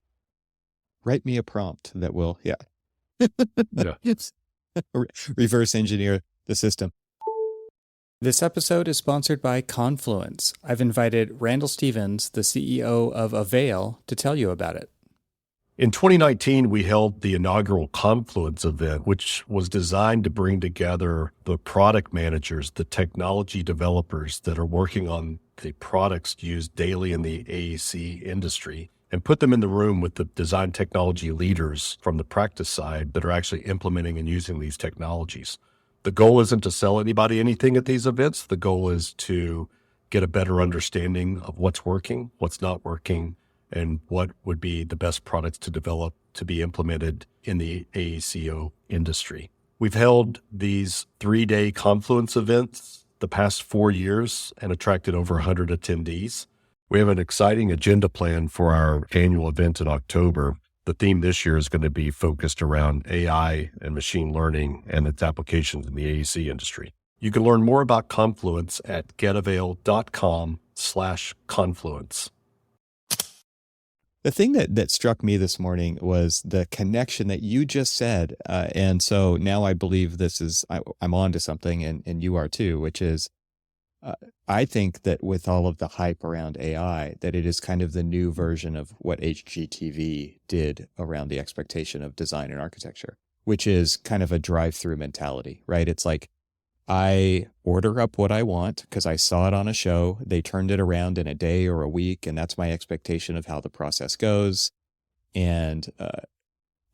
Speaker 1: Write me a prompt that will,
Speaker 2: Yeah.
Speaker 1: reverse engineer the system. This episode is sponsored by Confluence. I've invited Randall Stevens, the CEO of Avail, to tell you about it.
Speaker 3: In 2019, we held the inaugural Confluence event, which was designed to bring together the product managers, the technology developers that are working on the products used daily in the AEC industry, and put them in the room with the design technology leaders from the practice side that are actually implementing and using these technologies. The goal isn't to sell anybody anything at these events. The goal is to get a better understanding of what's working, what's not working, and what would be the best products to develop to be implemented in the AECO industry. We've held these 3-day Confluence events the past 4 years and attracted over 100 attendees. We have an exciting agenda plan for our annual event in October. The theme this year is going to be focused around AI and machine learning and its applications in the AEC industry. You can learn more about Confluence at getavail.com/confluence.
Speaker 1: The thing that struck me this morning was the connection that you just said. And so now I believe I'm on to something, and you are too, which is uh, I think that with all of the hype around AI, that it is kind of the new version of what HGTV did around the expectation of design and architecture, which is kind of a drive-through mentality, right? It's like, I order up what I want because I saw it on a show. They turned it around in a day or a week, and that's my expectation of how the process goes. And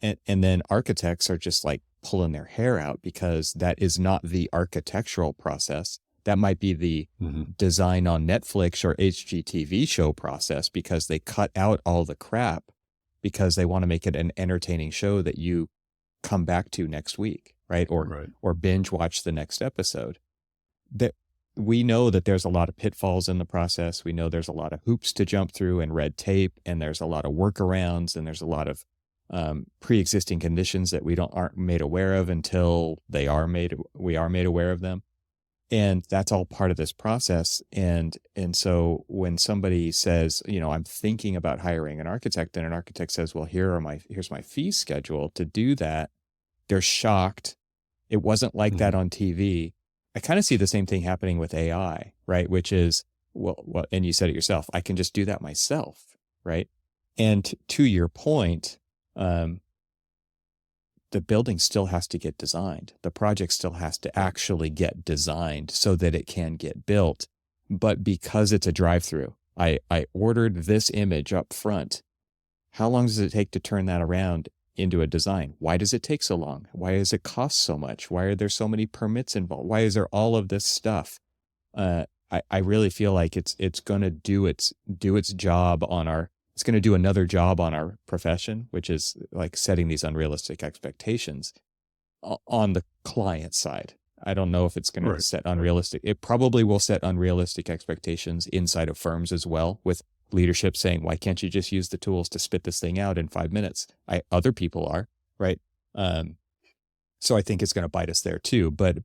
Speaker 1: and then architects are just like pulling their hair out because that is not the architectural process. That might be the design on Netflix or HGTV show process because they cut out all the crap because they want to make it an entertaining show that you come back to next week, right? Or binge watch the next episode. That we know that there's a lot of pitfalls in the process. We know there's a lot of hoops to jump through and red tape, and there's a lot of workarounds, and there's a lot of pre-existing conditions that we aren't made aware of until we are made aware of them. And that's all part of this process. And so when somebody says, I'm thinking about hiring an architect, and an architect says, well, here's my fee schedule to do that, they're shocked. It wasn't like that on TV. I kind of see the same thing happening with AI, right? Which is, well, and you said it yourself, I can just do that myself, right? And to your point, the building still has to get designed. The project still has to actually get designed so that it can get built. But because it's a drive-through, I ordered this image up front. How long does it take to turn that around into a design? Why does it take so long? Why does it cost so much? Why are there so many permits involved? Why is there all of this stuff? I really feel like it's going to do its job it's going to do another job on our profession, which is like setting these unrealistic expectations on the client side. I don't know if it's going to set unrealistic. It probably will set unrealistic expectations inside of firms as well, with leadership saying, why can't you just use the tools to spit this thing out in 5 minutes? Other people are, right? So I think it's going to bite us there too. But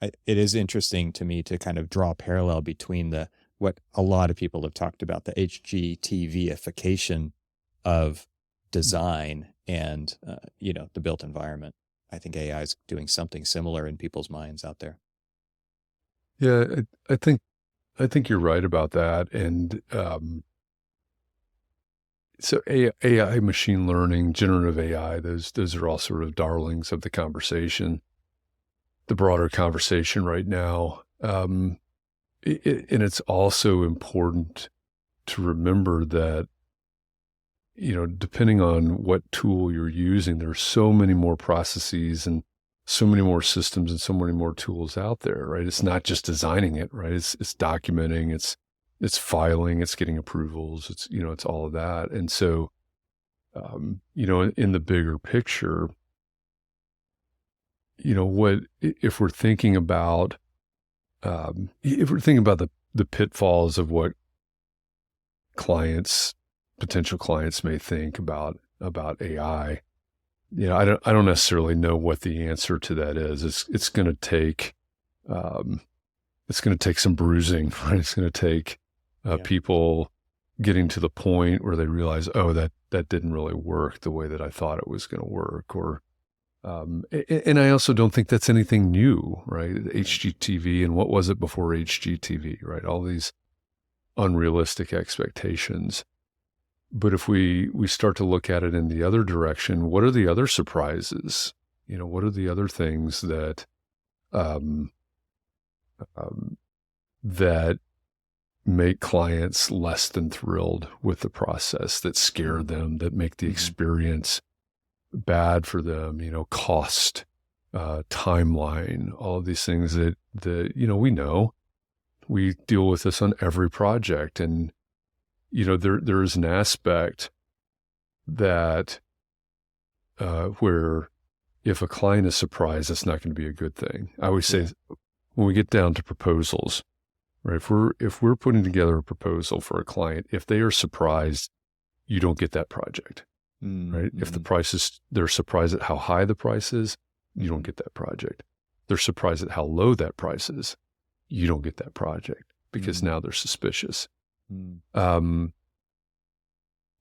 Speaker 1: it is interesting to me to kind of draw a parallel between what a lot of people have talked about, the HGTV-ification of design and the built environment. I think AI is doing something similar in people's minds out there.
Speaker 2: Yeah, I think you're right about that. And so AI, machine learning, generative AI, those are all sort of darlings of the conversation, the broader conversation right now. And it's also important to remember that, depending on what tool you're using, there's so many more processes and so many more systems and so many more tools out there, right? It's not just designing it, right? It's documenting, it's filing, it's getting approvals, it's all of that. And so, in the bigger picture, if we're thinking about the pitfalls of what potential clients may think about AI, I don't necessarily know what the answer to that is. It's going to take some bruising, right? It's going to take people getting to the point where they realize, oh, that didn't really work the way that I thought it was going to work, or and I also don't think that's anything new, right? HGTV, and what was it before HGTV, right? All these unrealistic expectations. But if we start to look at it in the other direction, what are the other surprises? What are the other things that that make clients less than thrilled with the process, that scare them, that make the experience bad for them, cost, timeline, all of these things that we deal with this on every project. And, there is an aspect that, where if a client is surprised, it's not going to be a good thing. I always say when we get down to proposals, right? If we're putting together a proposal for a client, if they are surprised, you don't get that project. Right? If they're surprised at how high the price is, you don't get that project. They're surprised at how low that price is, you don't get that project, because now they're suspicious. And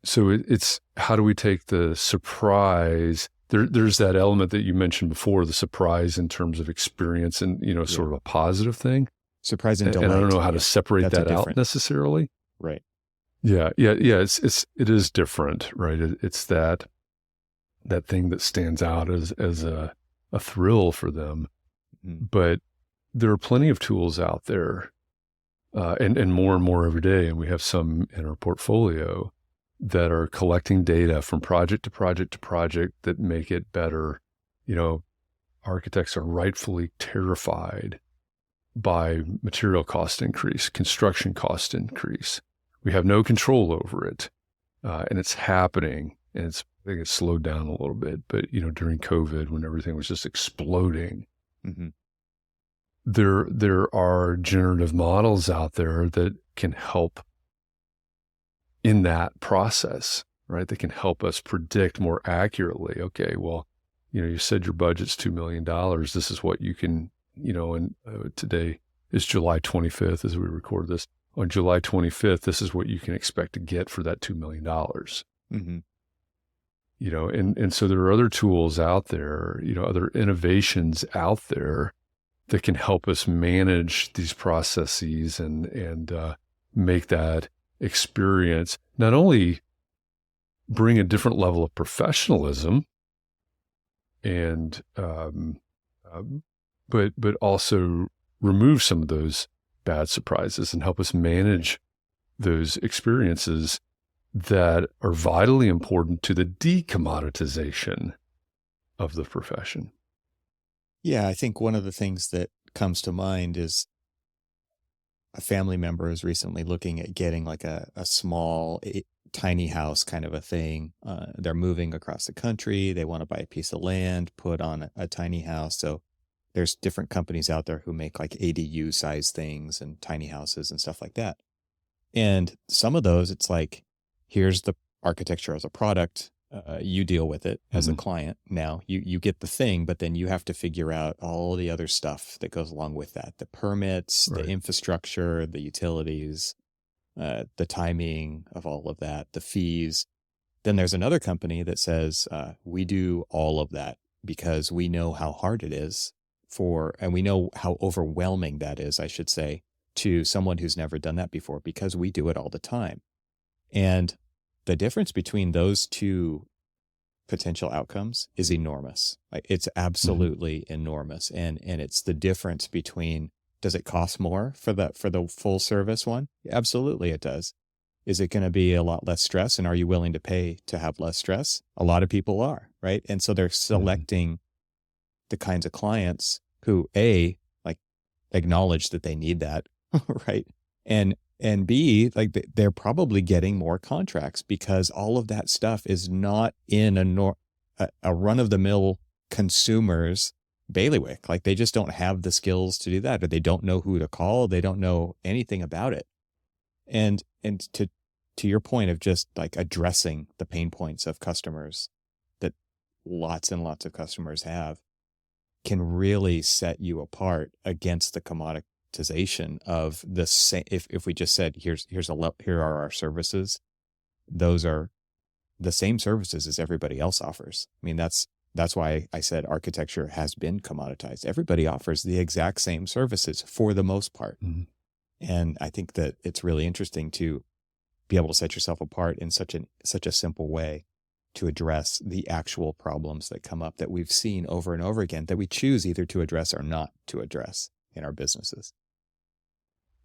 Speaker 2: So it's how do we take the surprise? There's that element that you mentioned before, the surprise in terms of experience and, sort of a positive thing.
Speaker 1: Surprise and delight.
Speaker 2: And I don't know how to separate
Speaker 1: That's
Speaker 2: that out necessarily.
Speaker 1: Right.
Speaker 2: Yeah. It is different, right? It's that thing that stands out as a thrill for them.
Speaker 1: Mm-hmm.
Speaker 2: But there are plenty of tools out there, and more every day. And we have some in our portfolio that are collecting data from project to project to project that make it better. Architects are rightfully terrified by material cost increase, construction cost increase. We have no control over it, and it's happening. And I think it's slowed down a little bit. But during COVID, when everything was just exploding,
Speaker 1: mm-hmm.
Speaker 2: there are generative models out there that can help in that process, right? They can help us predict more accurately. Okay, well, you said your budget's $2 million. This is what you can, and today is July 25th as we record this. On July 25th, this is what you can expect to get for that $2 million.
Speaker 1: Mm-hmm.
Speaker 2: And so there are other tools out there, other innovations out there that can help us manage these processes and make that experience not only bring a different level of professionalism and but also remove some of those bad surprises and help us manage those experiences that are vitally important to the decommoditization of the profession.
Speaker 1: Yeah, I think one of the things that comes to mind is a family member is recently looking at getting like a small, tiny house kind of a thing. They're moving across the country. They want to buy a piece of land, put on a tiny house. So there's different companies out there who make like ADU size things and tiny houses and stuff like that. And some of those, it's like, here's the architecture as a product. You deal with it as a client. Now you get the thing, but then you have to figure out all the other stuff that goes along with that. The permits,
Speaker 2: Right.
Speaker 1: the infrastructure, the utilities, the timing of all of that, the fees. Then there's another company that says, we do all of that because we know how hard it is and we know how overwhelming that is, I should say, to someone who's never done that before, because we do it all the time. And the difference between those two potential outcomes is enormous. Like, it's absolutely enormous. And it's the difference between, does it cost more for the full service one? Absolutely it does. Is it going to be a lot less stress? And are you willing to pay to have less stress? A lot of people are, right? And so they're selecting the kinds of clients who acknowledge that they need that, right? And B, like they're probably getting more contracts because all of that stuff is not in a run-of-the-mill consumer's bailiwick. Like, they just don't have the skills to do that, or they don't know who to call. They don't know anything about it. And to your point of just like addressing the pain points of customers that lots and lots of customers have, can really set you apart against the commoditization of the same. If we just said, here are our services, those are the same services as everybody else offers. I mean, that's why I said architecture has been commoditized. Everybody offers the exact same services for the most part. And I think that it's really interesting to be able to set yourself apart in such a simple way to address the actual problems that come up that we've seen over and over again, that we choose either to address or not to address in our businesses.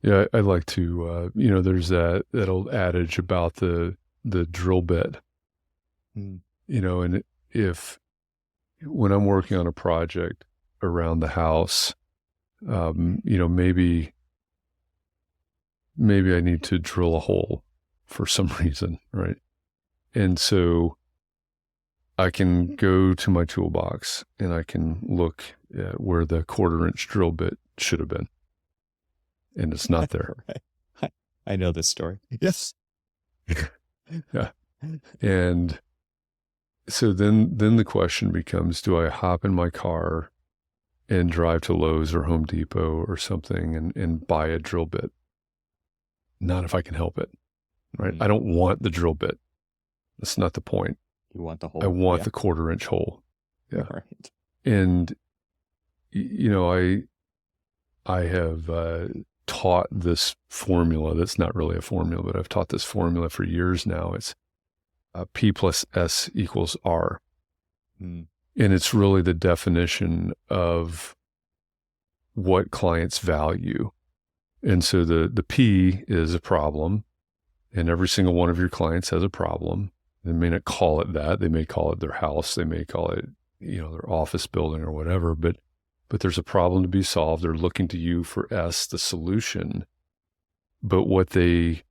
Speaker 2: Yeah, I like to, there's that old adage about the drill bit, and when I'm working on a project around the house, maybe I need to drill a hole for some reason, right? And so I can go to my toolbox and I can look at where the 1/4-inch drill bit should have been. And it's not there.
Speaker 1: Right. I know this story. Yes.
Speaker 2: Yeah. And so then the question becomes, do I hop in my car and drive to Lowe's or Home Depot or something and buy a drill bit? Not if I can help it, right? I don't want the drill bit. That's not the point.
Speaker 1: You want the whole.
Speaker 2: I want the quarter-inch hole. Yeah.
Speaker 1: Right.
Speaker 2: And, I have taught this formula. That's not really a formula, but I've taught this formula for years now. It's P plus S equals R.
Speaker 1: Mm.
Speaker 2: And it's really the definition of what clients value. And so the P is a problem, and every single one of your clients has a problem. They may not call it that. They may call it their house. They may call it, their office building or whatever, but there's a problem to be solved. They're looking to you for S, the solution. But what they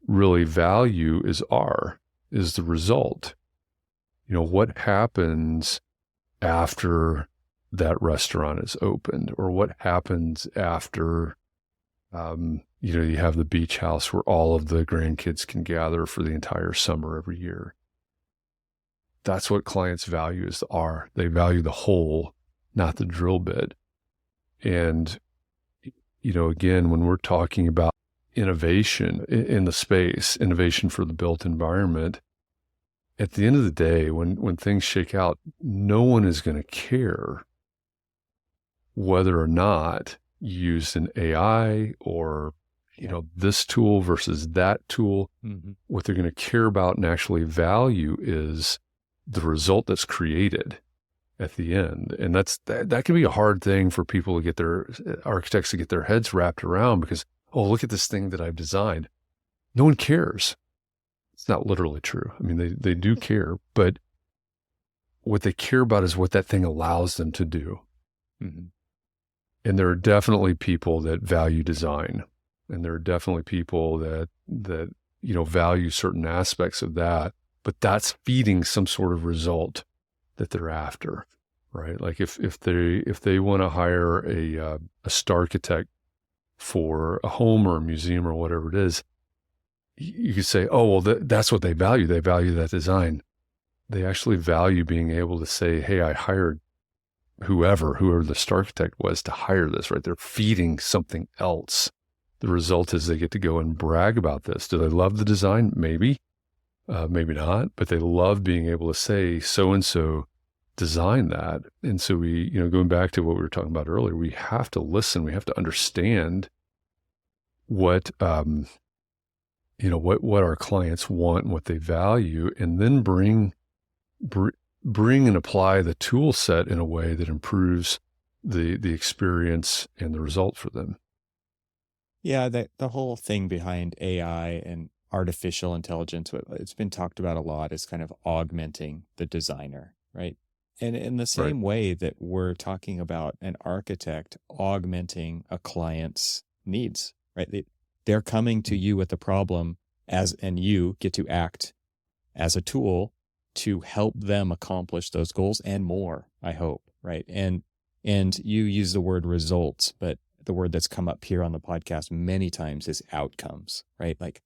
Speaker 2: really value is R, is the result. What happens after that restaurant is opened, or what happens after, you have the beach house where all of the grandkids can gather for the entire summer every year. That's what clients value, is the R. They value the whole, not the drill bit. And, again, when we're talking about innovation in the space, innovation for the built environment, at the end of the day, when things shake out, no one is going to care whether or not you used an AI or, this tool versus that tool.
Speaker 1: Mm-hmm.
Speaker 2: What they're going to care about and actually value is the result that's created at the end. And that can be a hard thing for people to get their architects to get their heads wrapped around, because, oh, look at this thing that I've designed. No one cares. It's not literally true. I mean, they do care, but what they care about is what that thing allows them to do.
Speaker 1: Mm-hmm.
Speaker 2: And there are definitely people that value design, and there are definitely people that value certain aspects of that, but that's feeding some sort of result that they're after, right? Like if they want to hire a starchitect for a home or a museum or whatever it is, you could say, oh, well, that's what they value. They value that design. They actually value being able to say, hey, I hired whoever the starchitect was to hire this, right? They're feeding something else. The result is they get to go and brag about this. Do they love the design? Maybe. Maybe not, but they love being able to say so-and-so designed that. And so we, going back to what we were talking about earlier, we have to listen. We have to understand what our clients want and what they value, and then bring and apply the tool set in a way that improves the experience and the result for them.
Speaker 1: Yeah, the whole thing behind AI and artificial intelligence, it's been talked about a lot, is kind of augmenting the designer, right? And in the same way that we're talking about an architect augmenting a client's needs, right? They're coming to you with a problem, and you get to act as a tool to help them accomplish those goals and more, I hope, right? And you use the word results, but the word that's come up here on the podcast many times is outcomes, right? Like,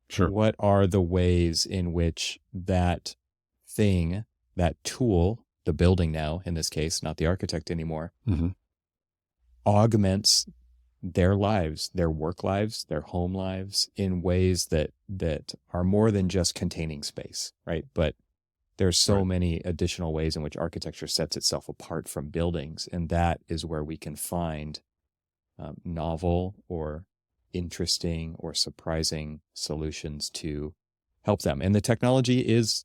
Speaker 2: sure,
Speaker 1: what are the ways in which that thing, that tool, the building now, in this case, not the architect anymore,
Speaker 2: mm-hmm.
Speaker 1: augments their lives, their work lives, their home lives, in ways that are more than just containing space, right? But there's so many additional ways in which architecture sets itself apart from buildings, and that is where we can find novel or interesting or surprising solutions to help them. And the technology is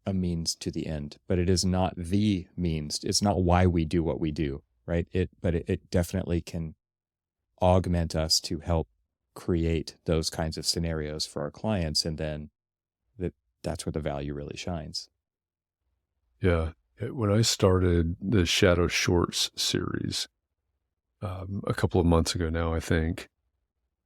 Speaker 1: a means to the end, but it is not the means. It's not why we do what we do, right? But it definitely can augment us to help create those kinds of scenarios for our clients, and then that's where the value really shines.
Speaker 2: Yeah. When I started the Shadow Shorts series a couple of months ago now, I think,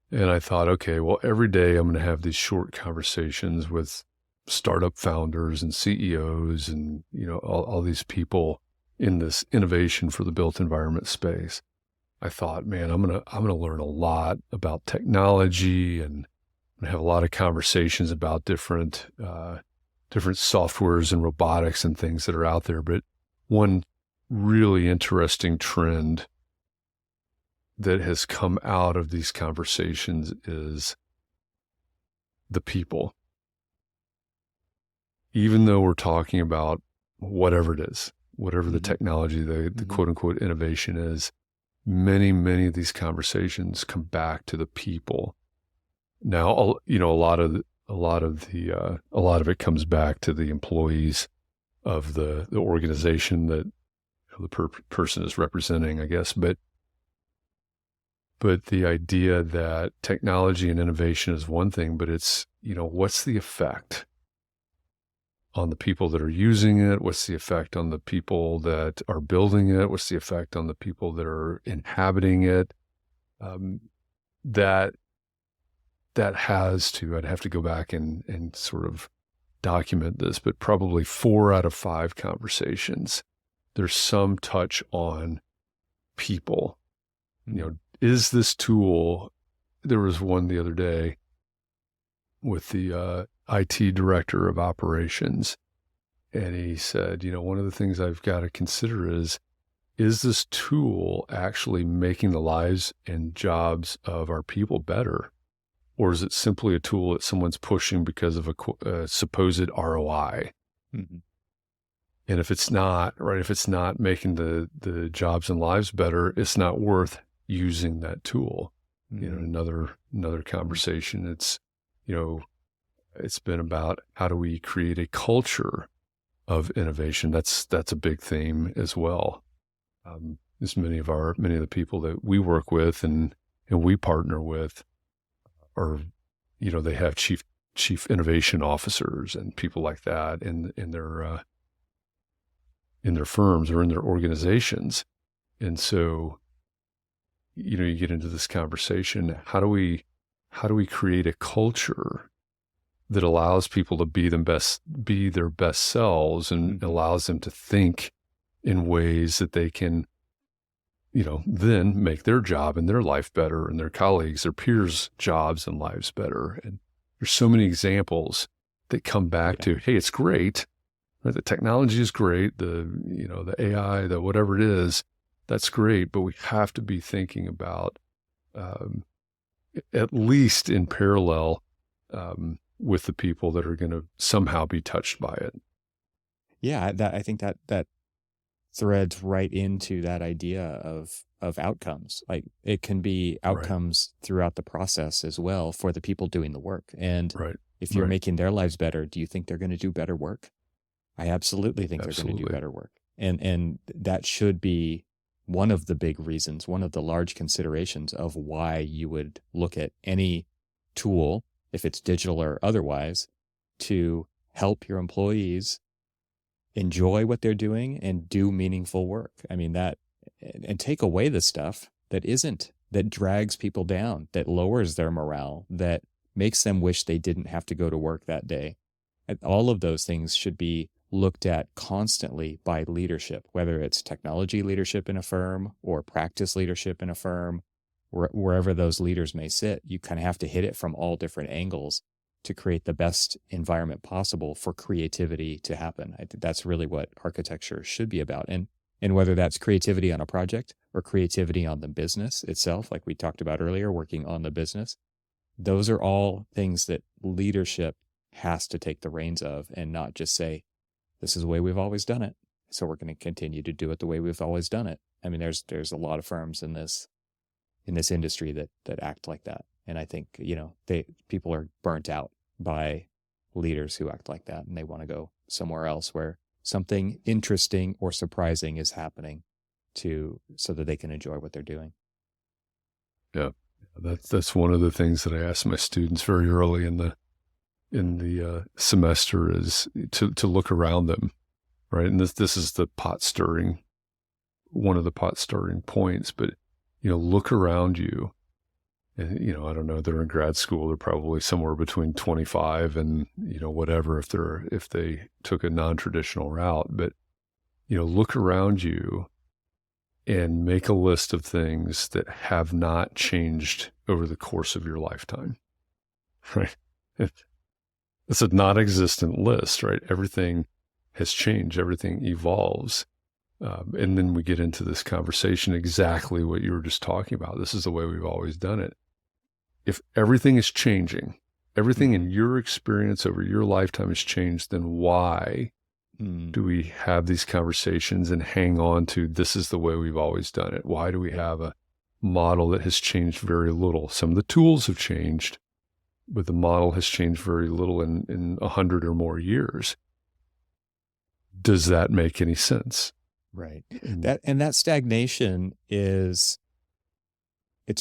Speaker 2: and I thought, okay, well, every day I'm going to have these short conversations with startup founders and CEOs and, all these people in this innovation for the built environment space. I thought, man, I'm going to learn a lot about technology, and I'm going to have a lot of conversations about different softwares and robotics and things that are out there. But one really interesting trend that has come out of these conversations is the people. even though we're talking about whatever it is, whatever the technology, the quote unquote innovation is, many of these conversations come back to the people. Now, a lot of it comes back to the employees of the organization that the person is representing, I guess. But the idea that technology and innovation is one thing, but it's, what's the effect on the people that are using it? What's the effect on the people that are building it? What's the effect on the people that are inhabiting it? That has to, I'd have to go back and sort of document this, but probably 4 out of 5 conversations, there's some touch on people. Is this tool, there was one the other day with the IT director of operations, and he said, one of the things I've got to consider is this tool actually making the lives and jobs of our people better? Or is it simply a tool that someone's pushing because of a supposed ROI?
Speaker 1: Mm-hmm.
Speaker 2: And if it's not, right, if it's not making the jobs and lives better, it's not worth using that tool.
Speaker 1: Mm-hmm.
Speaker 2: Another conversation, it's been about how do we create a culture of innovation. That's a big theme as well. As many of the people that we work with and we partner with are, they have chief innovation officers and people like that in their firms or in their organizations. And so, you get into this conversation, how do we create a culture that allows people to be their best selves and allows them to think in ways that they can, then make their job and their life better and their colleagues, their peers' jobs and lives better. And there's so many examples that come back to, hey, it's great, right? The technology is great. The AI, the whatever it is, that's great. But we have to be thinking about, at least in parallel, with the people that are going to somehow be touched by it.
Speaker 1: Yeah, I think that threads right into that idea of outcomes. Like, it can be outcomes throughout the process as well for the people doing the work. And if you're making their lives better, do you think they're going to do better work? I absolutely think they're going to do better work. And that should be one of the big reasons, one of the large considerations of why you would look at any tool, if it's digital or otherwise, to help your employees enjoy what they're doing and do meaningful work. I mean, and take away the stuff that drags people down, that lowers their morale, that makes them wish they didn't have to go to work that day. And all of those things should be looked at constantly by leadership, whether it's technology leadership in a firm or practice leadership in a firm, wherever those leaders may sit. You kind of have to hit it from all different angles to create the best environment possible for creativity to happen. I think that's really what architecture should be about. And whether that's creativity on a project or creativity on the business itself, like we talked about earlier, working on the business, those are all things that leadership has to take the reins of and not just say, this is the way we've always done it, so we're going to continue to do it the way we've always done it. I mean, there's a lot of firms in this industry that act like that. And I think, people are burnt out by leaders who act like that, and they want to go somewhere else where something interesting or surprising is happening so that they can enjoy what they're doing.
Speaker 2: Yeah. That's one of the things that I ask my students very early in the semester is to look around them, right? And this is the pot stirring, one of the pot stirring points, but look around you. And, I don't know, they're in grad school, they're probably somewhere between 25 and, whatever, if they took a non-traditional route, but, look around you and make a list of things that have not changed over the course of your lifetime, right? It's a non-existent list, right? Everything has changed, everything evolves. And then we get into this conversation, exactly what you were just talking about. This is the way we've always done it. If everything is changing, everything in your experience over your lifetime has changed, then why do we have these conversations and hang on to this is the way we've always done it? Why do we have a model that has changed very little? Some of the tools have changed, but the model has changed very little in 100 or more years. Does that make any sense?
Speaker 1: Right. That stagnation it's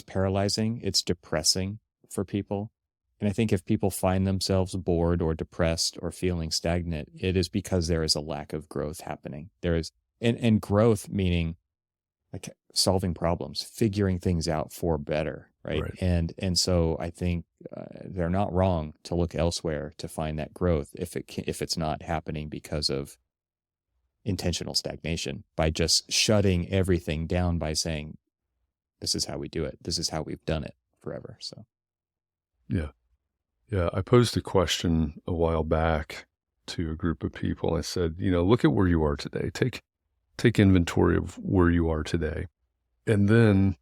Speaker 1: paralyzing, it's depressing for people. And I think if people find themselves bored or depressed or feeling stagnant, it is because there is a lack of growth happening. There is, and growth meaning like solving problems, figuring things out for better, right? And so I think they're not wrong to look elsewhere to find that growth if it's not happening because of intentional stagnation, by just shutting everything down by saying, this is how we do it. This is how we've done it forever. So,
Speaker 2: yeah. I posed a question a while back to a group of people. I said, look at where you are today. Take inventory of where you are today. And then,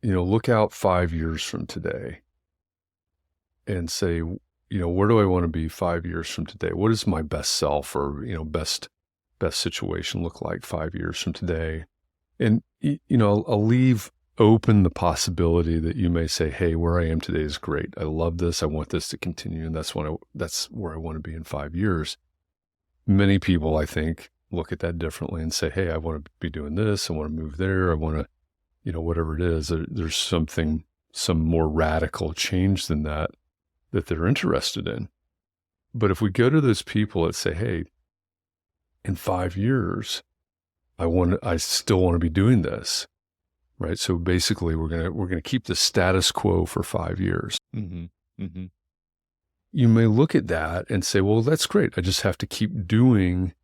Speaker 2: look out 5 years from today and say, where do I want to be 5 years from today? What does my best self or, best situation look like 5 years from today? And, I'll leave open the possibility that you may say, hey, where I am today is great. I love this. I want this to continue. And that's where I want to be in 5 years. Many people, I think, look at that differently and say, hey, I want to be doing this. I want to move there. I want to, whatever it is, there's some more radical change than that they're interested in. But if we go to those people that say, hey, in 5 years, I still want to be doing this, right? So basically we're going to keep the status quo for 5 years.
Speaker 1: mm-hmm. Mm-hmm.
Speaker 2: You may look at that and say, well, that's great. I just have to keep doing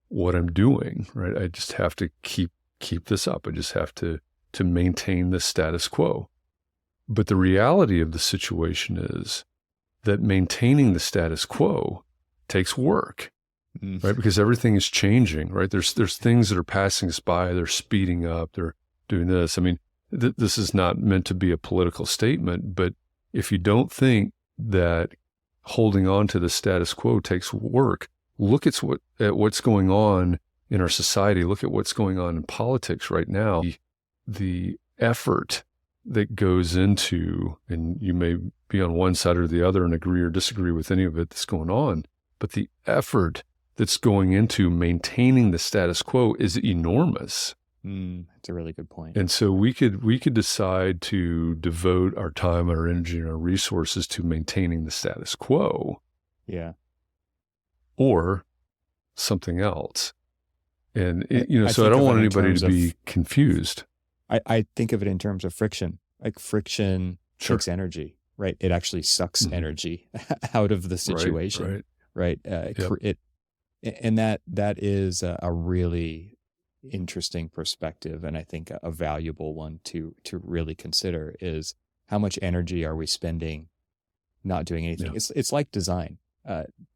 Speaker 2: what I'm doing, right? I just have to keep this up. I just have to maintain the status quo. But the reality of the situation is that maintaining the status quo takes work. Right, because everything is changing, right? There's things that are passing us by. They're speeding up. They're doing this. I mean, this is not meant to be a political statement, but if you don't think that holding on to the status quo takes work, look at what's going on in our society. Look at what's going on in politics right now. The effort that goes into, and you may be on one side or the other and agree or disagree with any of it that's going on, but the effort that's going into maintaining the status quo is enormous.
Speaker 1: That's a really good point.
Speaker 2: And so we could decide to devote our time, our energy, and our resources to maintaining the status quo.
Speaker 1: Yeah.
Speaker 2: Or something else. And, so I don't want anybody to be confused.
Speaker 1: I think of it in terms of friction. Like friction takes energy, right? It actually sucks energy out of the situation. Right. And that is a really interesting perspective, and I think a valuable one to really consider is how much energy are we spending not doing anything. It's like design.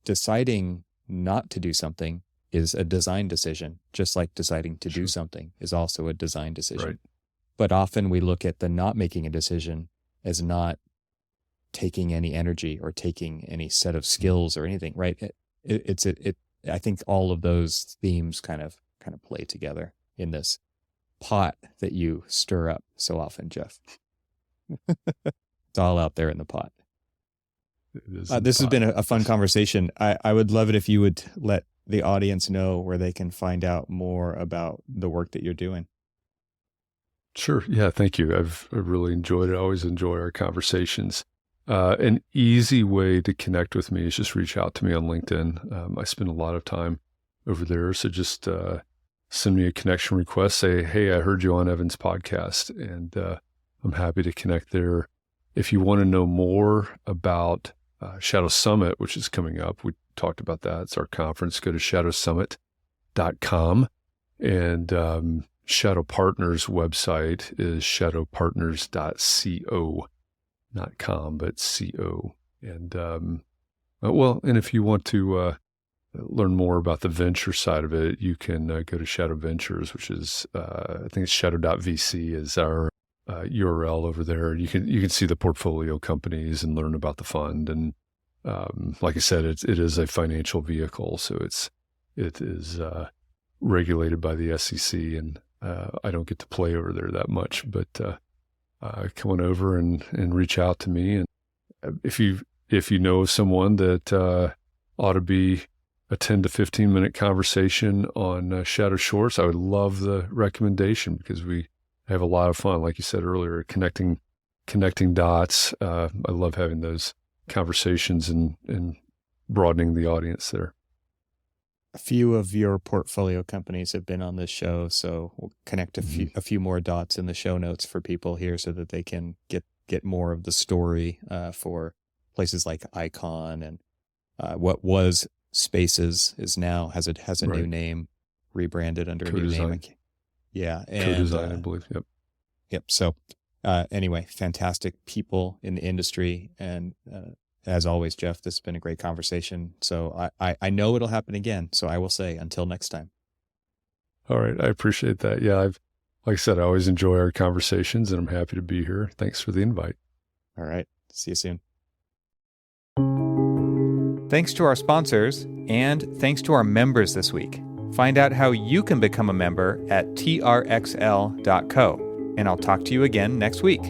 Speaker 1: Deciding not to do something is a design decision, just like deciding to do something is also a design decision.
Speaker 2: Right.
Speaker 1: But often we look at the not making a decision as not taking any energy or taking any set of skills or anything, right? I think all of those themes kind of play together in this pot that you stir up so often, Jeff. It's all out there in the pot. This has been a fun conversation. I would love it if you would let the audience know where they can find out more about the work that you're doing.
Speaker 2: Sure. Yeah. Thank you. I've really enjoyed it. I always enjoy our conversations. An easy way to connect with me is just reach out to me on LinkedIn. I spend a lot of time over there. So just send me a connection request. Say, hey, I heard you on Evan's podcast, and I'm happy to connect there. If you want to know more about Shadow Summit, which is coming up, we talked about that. It's our conference. Go to shadowsummit.com. And Shadow Partners website is shadowpartners.co. Not com, but co. And, and if you want to learn more about the venture side of it, you can go to Shadow Ventures, which is, I think it's shadow.vc is our URL over there. You can see the portfolio companies and learn about the fund. And like I said, it is a financial vehicle, so it is regulated by the SEC, and I don't get to play over there that much. But come on over and reach out to me. And if you know of someone that ought to be a 10 to 15 minute conversation on shadow shorts, I would love the recommendation, because we have a lot of fun, like you said earlier, connecting dots. I love having those conversations and broadening the audience there.
Speaker 1: A few of your portfolio companies have been on this show, so we'll connect a few more dots in the show notes for people here, so that they can get more of the story for places like Icon, and what was Spaces is now has a new name, rebranded under a new name. Yeah, and
Speaker 2: Co-design, I believe.
Speaker 1: Yep. So anyway, fantastic people in the industry, and as always, Jeff, this has been a great conversation. So I know it'll happen again. So I will say, until next time.
Speaker 2: All right, I appreciate that. Yeah, like I said, I always enjoy our conversations, and I'm happy to be here. Thanks for the invite.
Speaker 1: All right, see you soon. Thanks to our sponsors, and thanks to our members this week. Find out how you can become a member at trxl.co, and I'll talk to you again next week.